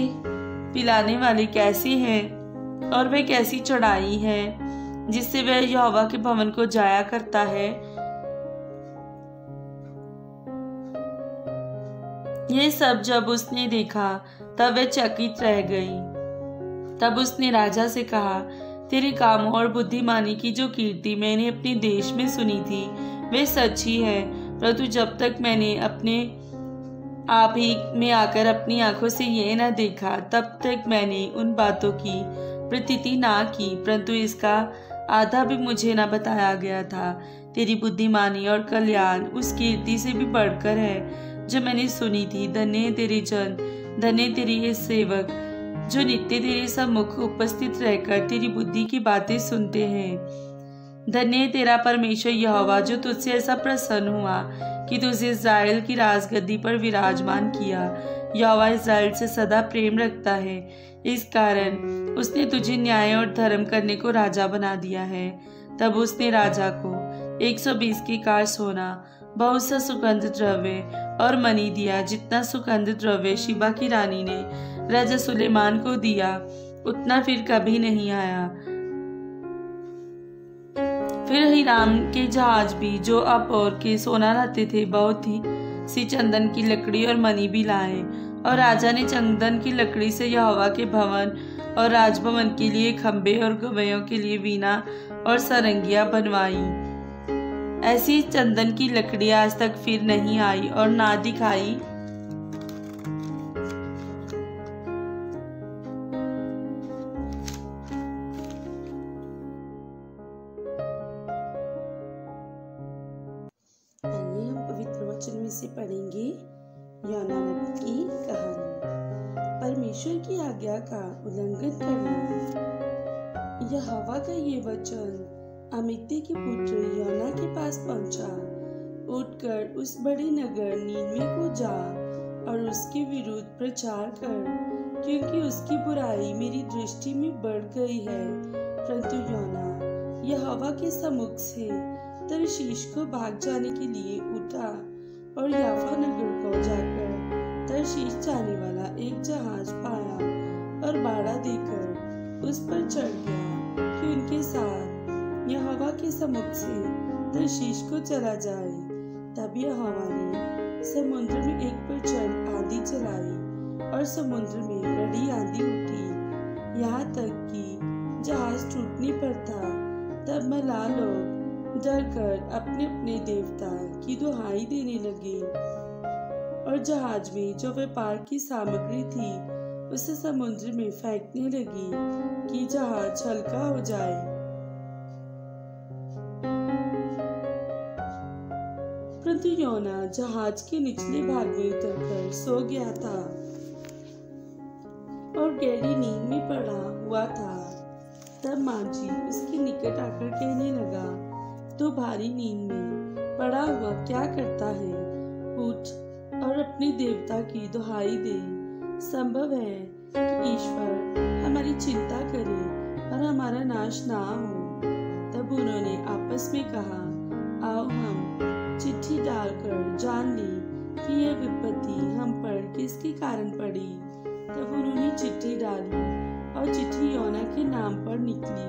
पिलाने वाले कैसे हैं और वह कैसी चढ़ाई है जिससे वह यहोवा के भवन को जाया करता है, ये सब जब उसने देखा तब वह चकित रह गई। तब उसने राजा से कहा, तेरे कामों और बुद्धिमानी की जो कीर्ति मैंने अपने देश में सुनी थी वह सच्ची है, परंतु जब तक मैंने अपने आप ही में आकर अपनी आंखों से यह न देखा तब तक मैंने उन बातों की प्रतीति ना की, परंतु इसका आधा भी मुझे न बताया गया था। तेरी बुद्धिमानी और कल्याण उस कीर्ति से भी बढ़कर है जो मैंने सुनी थी। धन्य तेरे जन, धन्य तेरे ये सेवक जो नित्य तेरे सम्मुख उपस्थित रहकर तेरी बुद्धि की बातें सुनते हैं। धन्य तेरा परमेश्वर यहोवा जो तुझसे ऐसा प्रसन्न हुआ कि तुझे इस्राएल की राजगद्दी पर विराजमान किया। यहोवा इस्राएल से सदा प्रेम रखता है, इस कारण उसने तुझे न्याय और धर्म करने को राजा बना दिया है। तब उसने राजा को 120 की कार सोना, बहुत सा सुगंध द्रव्य और मणि दिया। जितना सुगंध द्रव्य शीबा की रानी ने राजा सुलेमान को दिया उतना फिर कभी नहीं आया। फिर हीराम के जहाज भी जो अपोर के सोना लाते थे बहुत ही सी चंदन की लकड़ी और मणि भी लाए, और राजा ने चंदन की लकड़ी से यहोवा के भवन और राजभवन के लिए खंबे और गवैयों के लिए वीणा और सरंगियां बनवाई। ऐसी चंदन की लकड़ी आज तक फिर नहीं आई और ना दिखाई। आइए हम पवित्र वचन में से पढ़ेंगे योना नबी की कहानी। परमेश्वर की आज्ञा का उल्लंघन करना। यहोवा का ये वचन अमित्य के पुत्र योना के पास पहुंचा। उठकर उस बड़े नगर नीनवे को जा और उसके विरुद्ध प्रचार कर, क्योंकि उसकी बुराई मेरी दृष्टि में बढ़ गई है। परंतु योना यहोवा के सम्मुख से तरशीश को भाग जाने के लिए उठा और याफा नगर को जाकर तरशीश जाने वाला एक जहाज पाया और भाड़ा देकर उस पर चढ़ गया कि उनके साथ यहोवा के सम्मुख से तरशीश को चला जाए। तब यहोवा ने समुद्र में एक प्रचंड आंधी चलाई और समुद्र में बड़ी आंधी उठी, यहाँ तक कि जहाज टूटने पर था। तब मलाह लोग डरकर अपने अपने देवता की दुहाई देने लगे और जहाज में जो व्यापार की सामग्री थी उसे समुद्र में फेंकने लगी कि जहाज हल्का हो जाए। परंतु योना जहाज के निचले भाग में उतरकर सो गया था और गहरी नींद में पड़ा हुआ था। तब माझी उसके निकट आकर कहने लगा, तू भारी नींद में पड़ा हुआ क्या करता है? उठ और अपने देवता की दुहाई दे। संभव है कि ईश्वर हमारी चिंता करे और हमारा नाश ना हो। तब उन्होंने आपस में कहा, आओ हम चिट्ठी डालकर जान लें कि यह विपत्ति हम पर किसके कारण पड़ी। तब उन्होंने चिट्ठी डाली और चिट्ठी योना के नाम पर निकली।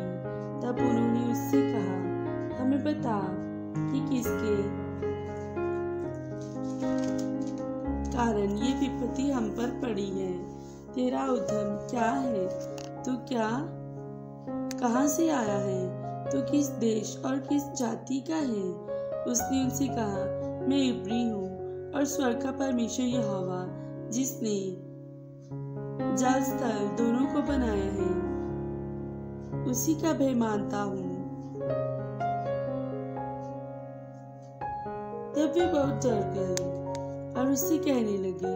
तब उन्होंने उससे कहा, हमें बता कि किसके कारण ये विपत्ति हम पर पड़ी है। तेरा उद्यम क्या है? तू कहाँ से आया है? तू किस देश और किस जाति का है? उसने उनसे कहा, मैं इब्री हूँ और स्वर्ग का परमेश्वर यहोवा जिसने जल स्थल दोनों को बनाया है उसी का भय मानता हूँ। तब वे बहुत डर गए और उससे कहने लगे,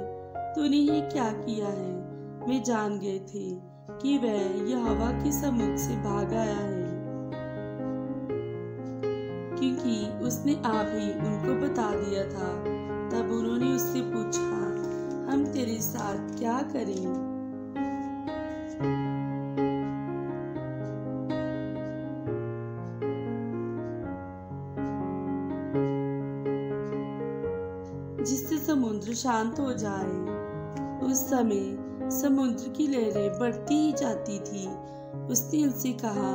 तूने ये क्या किया है? वे जान गए थे कि वह यहोवा के सम्मुख से भाग आया है, क्योंकि उसने आप ही उनको बता दिया था। तब उन्होंने उससे पूछा, हम तेरे साथ क्या करें? जिससे समुद्र शांत हो जाए। उस समय समुद्र की लहरें बढ़ती ही जाती थी। उसने उनसे कहा,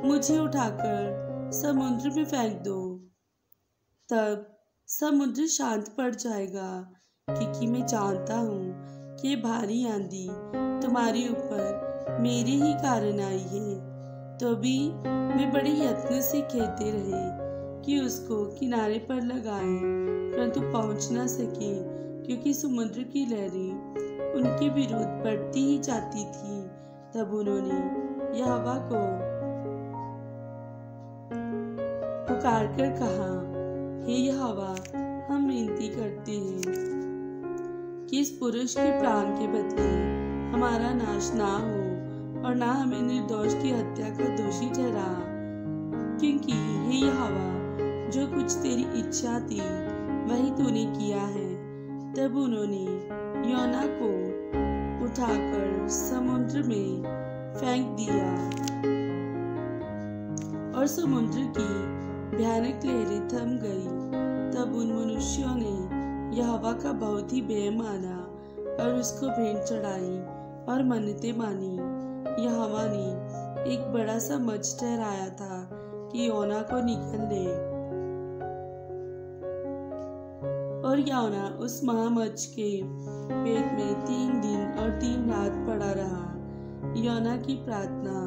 मुझे उठाकर समुद्र में फेंक दो, तब समुद्र शांत पड़ जाएगा, क्योंकि मैं जानता हूँ कि भारी आंधी तुम्हारे ऊपर मेरे ही कारण आई है। तो भी वे बड़े यत्न से कहते रहे कि उसको किनारे पर लगाएं, परंतु पहुंच न सके, क्योंकि समुद्र की लहरें उनके विरुद्ध बढ़ती ही जाती थी। तब उन्होंने यहोवा को पुकार कर कहा, हे यहोवा, हम विनती करते हैं कि इस पुरुष के प्राण के बदले हमारा नाश ना हो और ना हमें निर्दोष की हत्या का दोषी ठहरा, क्योंकि हे यहोवा, जो कुछ तेरी इच्छा थी वही तूने किया है। तब उन्होंने योना को उठाकर समुद्र में फेंक दिया और समुद्र की भयानक लहरें थम गई। तब उन मनुष्यों ने यहोवा का बहुत ही भय माना और उसको भेंट चढ़ाई और मन्नतें मानी। यहोवा ने एक बड़ा सा मच ठहराया था कि योना को निगल ले, और योना उस महामच्छ के पेट में 3 दिन और 3 रात पड़ा रहा। योना की प्रार्थना।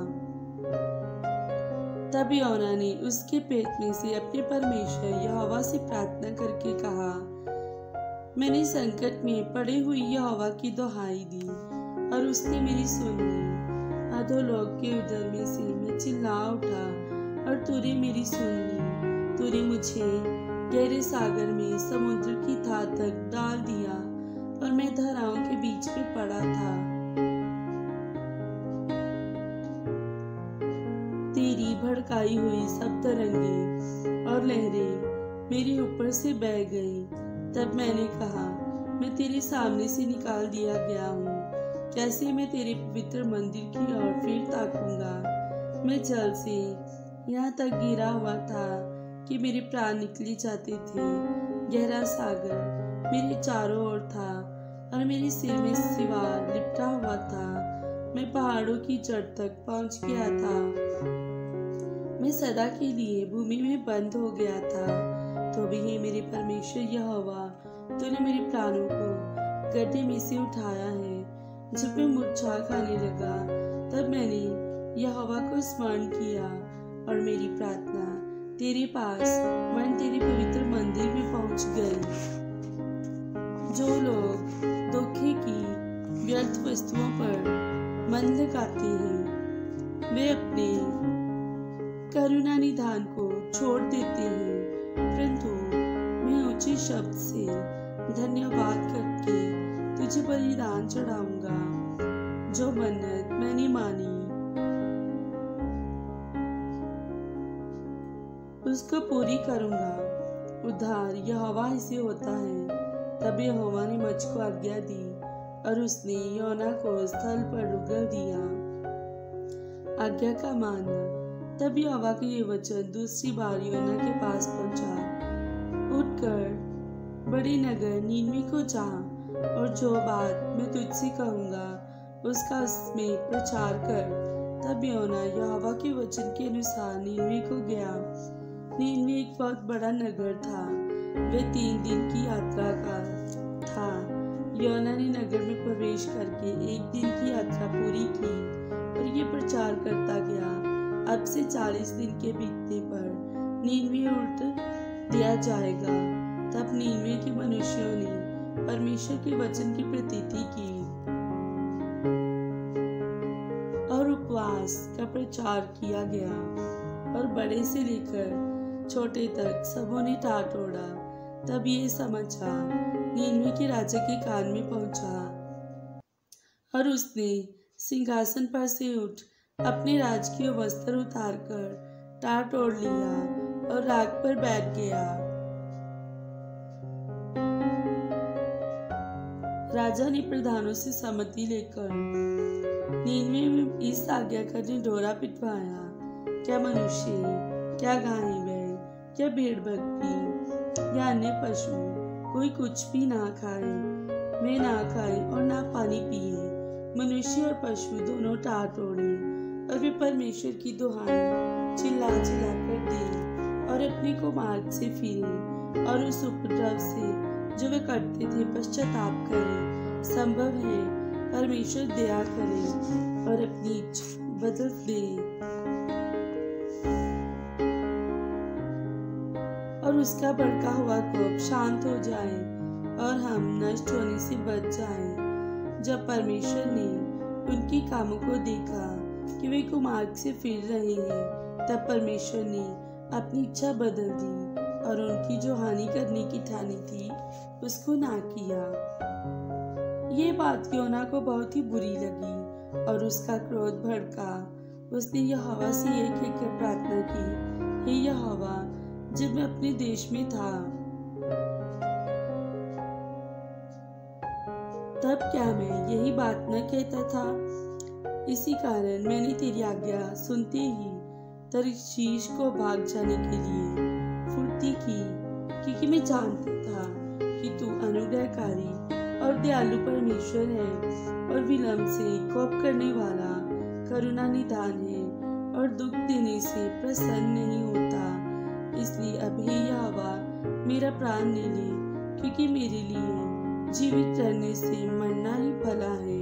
तब योना ने उसके पेट में से अपने परमेश्वर यहोवा से प्रार्थना करके कहा, मैंने संकट में पड़े हुई यहोवा की दुहाई दी और उसने मेरी सुन ली। अधोलोक के उदर में से मैं चिल्ला उठा और तूने मेरी सुन ली। तूने मुझे गहरे सागर में समुद्र की था तक डाल दिया और मैं धाराओं के बीच में पड़ा था। तेरी भड़काई हुई सब तरंगे और लहरें मेरे ऊपर से बह गई। तब मैंने कहा, मैं तेरे सामने से निकाल दिया गया हूँ, कैसे मैं तेरे पवित्र मंदिर की ओर फिर ताकूंगा। मैं जल से यहाँ तक गिरा हुआ था कि मेरे प्राण निकले जाते थे। गहरा सागर मेरे चारों ओर था और मेरे सिर में सिवार लिपटा हुआ था। मैं पहाड़ों की जड़ तक पहुंच गया था। मैं सदा के लिए भूमि में बंद हो गया था। तो भी हे मेरे परमेश्वर यहोवा, तूने मेरे प्राणों को गड्ढे में से उठाया है। जब मैं मूर्छा खाने लगा तब मैंने यहोवा को स्मरण किया और मेरी प्रार्थना तेरे पास वरन तेरे पवित्र मंदिर में पहुंच गई। जो लोग धोखे की व्यर्थ वस्तुओं पर मन लगाते हैं वे अपने करुणा निधान को छोड़ देते हैं, परंतु मैं ऊंचे शब्द से धन्यवाद करके तुझे बलिदान चढ़ाऊंगा। जो मन्नत मैंने मानी उसको पूरी करूंगा। उद्धार यहोवा से होता है। तब यहोवा ने मुझको आज्ञा दी और उसने योना को स्थल पर उगल दिया। आज्ञा का मानना। तब यहोवा के ये वचन दूसरी बार योना के पास पहुंचा, उठकर बड़े नगर नीनवे को जा और जो बात मैं तुझसे कहूंगा उसका उसमें प्रचार कर। तब योना यहोवा के वचन के अनुसार नीनवे को गया। नीनवे एक बहुत बड़ा नगर था। वह 3 दिन की यात्रा का था। योना ने नगर में प्रवेश करके 1 दिन की यात्रा पूरी की और ये प्रचार करता गया, अब से 40 दिन के बीतने पर नीनवे उल्ट दिया जाएगा। तब नीनवे के मनुष्यों ने परमेश्वर के वचन की प्रतीति की और उपवास का प्रचार किया गया और बड़े से लेकर छोटे तक सबों ने टाट ओढ़ा। तब ये समाचार नीनवे के राजा के कान में पहुंचा और उसने सिंहासन पर से उठ अपने राजकीय वस्त्र उतारकर टाट ओढ़ लिया और राग पर बैठ गया। राजा ने प्रधानों से सम्मति लेकर नीनवे में इस आज्ञा का ढिंढोरा पिटवाया, क्या मनुष्य, क्या गाय बैल, क्या भेड़ बकरी या अन्य पशु कोई कुछ भी ना खाए, वे ना खाए और ना पानी पिए। मनुष्य और पशु दोनों टाट ओढ़े और वे परमेश्वर की दुहाई चिल्ला चिल्ला कर दे और अपने को मार्ग से फिरे और उस उपद्रव से जो वे करते थे पश्चाताप करें। संभव है परमेश्वर दया करे और अपनी इच्छा बदल दे और उसका भड़का हुआ कोप शांत हो जाए और हम नष्ट होने से बच जाएं। जब परमेश्वर ने उनकी कामों को देखा कि वे कुमार्ग से फिर रहे हैं, तब परमेश्वर ने अपनी इच्छा बदल दी और उनकी जो हानि करने की ठानी थी उसको ना किया। ये बात योना को बहुत ही बुरी लगी और उसका क्रोध भड़का। उसने यहोवा से एक कर प्रार्थना की, हे यहोवा, जब मैं अपने देश में था तब क्या मैं यही बात न कहता था? इसी कारण मैंने तेरी आज्ञा सुनते ही तर्शीश को भाग जाने के लिए फुर्ती की, क्योंकि मैं जानता था कि तू अनुग्रहकारी और दयालु परमेश्वर है और विलंब से कोप करने वाला करुणा निधान है और दुख देने से प्रसन्न नहीं होता। इसलिए अब हे यहोवा मेरा प्राण ले ले, क्योंकि मेरे लिए जीवित रहने से मरना ही भला है।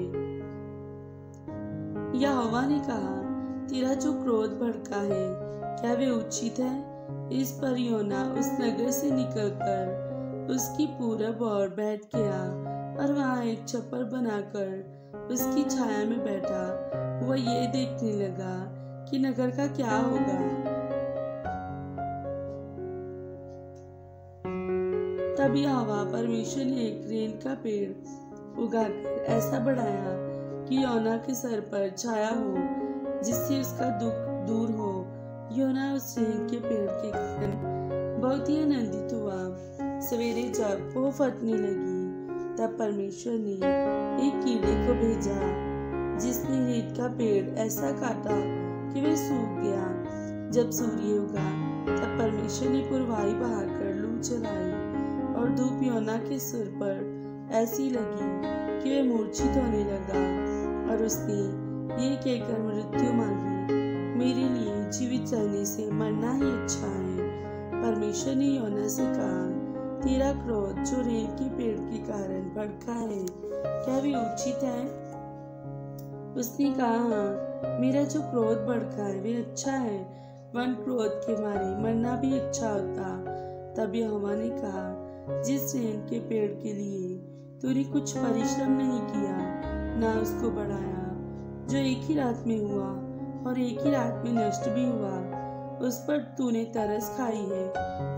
यहोवा ने कहा, तेरा जो क्रोध भड़का है क्या वे उचित है? इस पर योना उस नगर से निकलकर उसकी पूरब ओर बैठ गया और वहां एक छप्पर बनाकर उसकी छाया में बैठा। वह ये देखने लगा कि नगर का क्या होगा। तब यहोवा परमेश्वर ने एक रेन का पेड़ उगाकर ऐसा बढ़ाया कि योना के सर पर छाया हो, जिससे उसका दुख दूर हो। योना उस रेन के पेड़ के कारण बहुत ही आनंदित हुआ। सवेरे जब वो फटने लगी तब परमेश्वर ने एक कीड़े को भेजा, जिसने रेत का पेड़ ऐसा काटा कि वह सूख गया। जब सूर्य उगा तब परमेश्वर ने पुरवाई बहाकर लू चलाई और धूप योना के सिर पर ऐसी लगी कि वह मूर्छित होने लगा और उसने ये कहकर मृत्यु मांगी, मेरे लिए जीवित रहने से मरना ही अच्छा है। परमेश्वर ने योना से कहा, तेरा क्रोध जो रेल के पेड़ के कारण भड़का है, क्या भी उचित है? उसने कहा, हाँ, मेरा जो क्रोध भड़का है वे अच्छा है, वन क्रोध के मारे मरना भी अच्छा होता। तब यहोवा ने कहा, जिस रेल के पेड़ के लिए तूने कुछ परिश्रम नहीं किया, ना उसको बढ़ाया, जो एक ही रात में हुआ और एक ही रात में नष्ट भी हुआ, उस पर तूने तरस खाई है।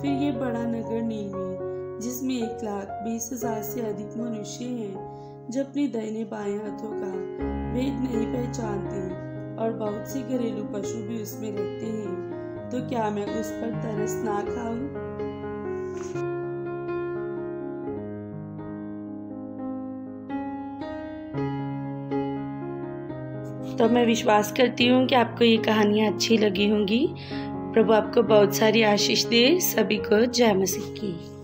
फिर ये बड़ा नगर नीनवे, जिसमें 1,20,000 से अधिक मनुष्य हैं, जो अपने दाहिने बाएं हाथों का भेद नहीं पहचानते और बहुत से घरेलू पशु भी उसमें रहते हैं, तो क्या मैं उस पर तरस ना खाऊं? तो मैं विश्वास करती हूँ कि आपको ये कहानियाँ अच्छी लगी होंगी। प्रभु आपको बहुत सारी आशीष दे। सभी को जय मसीह की।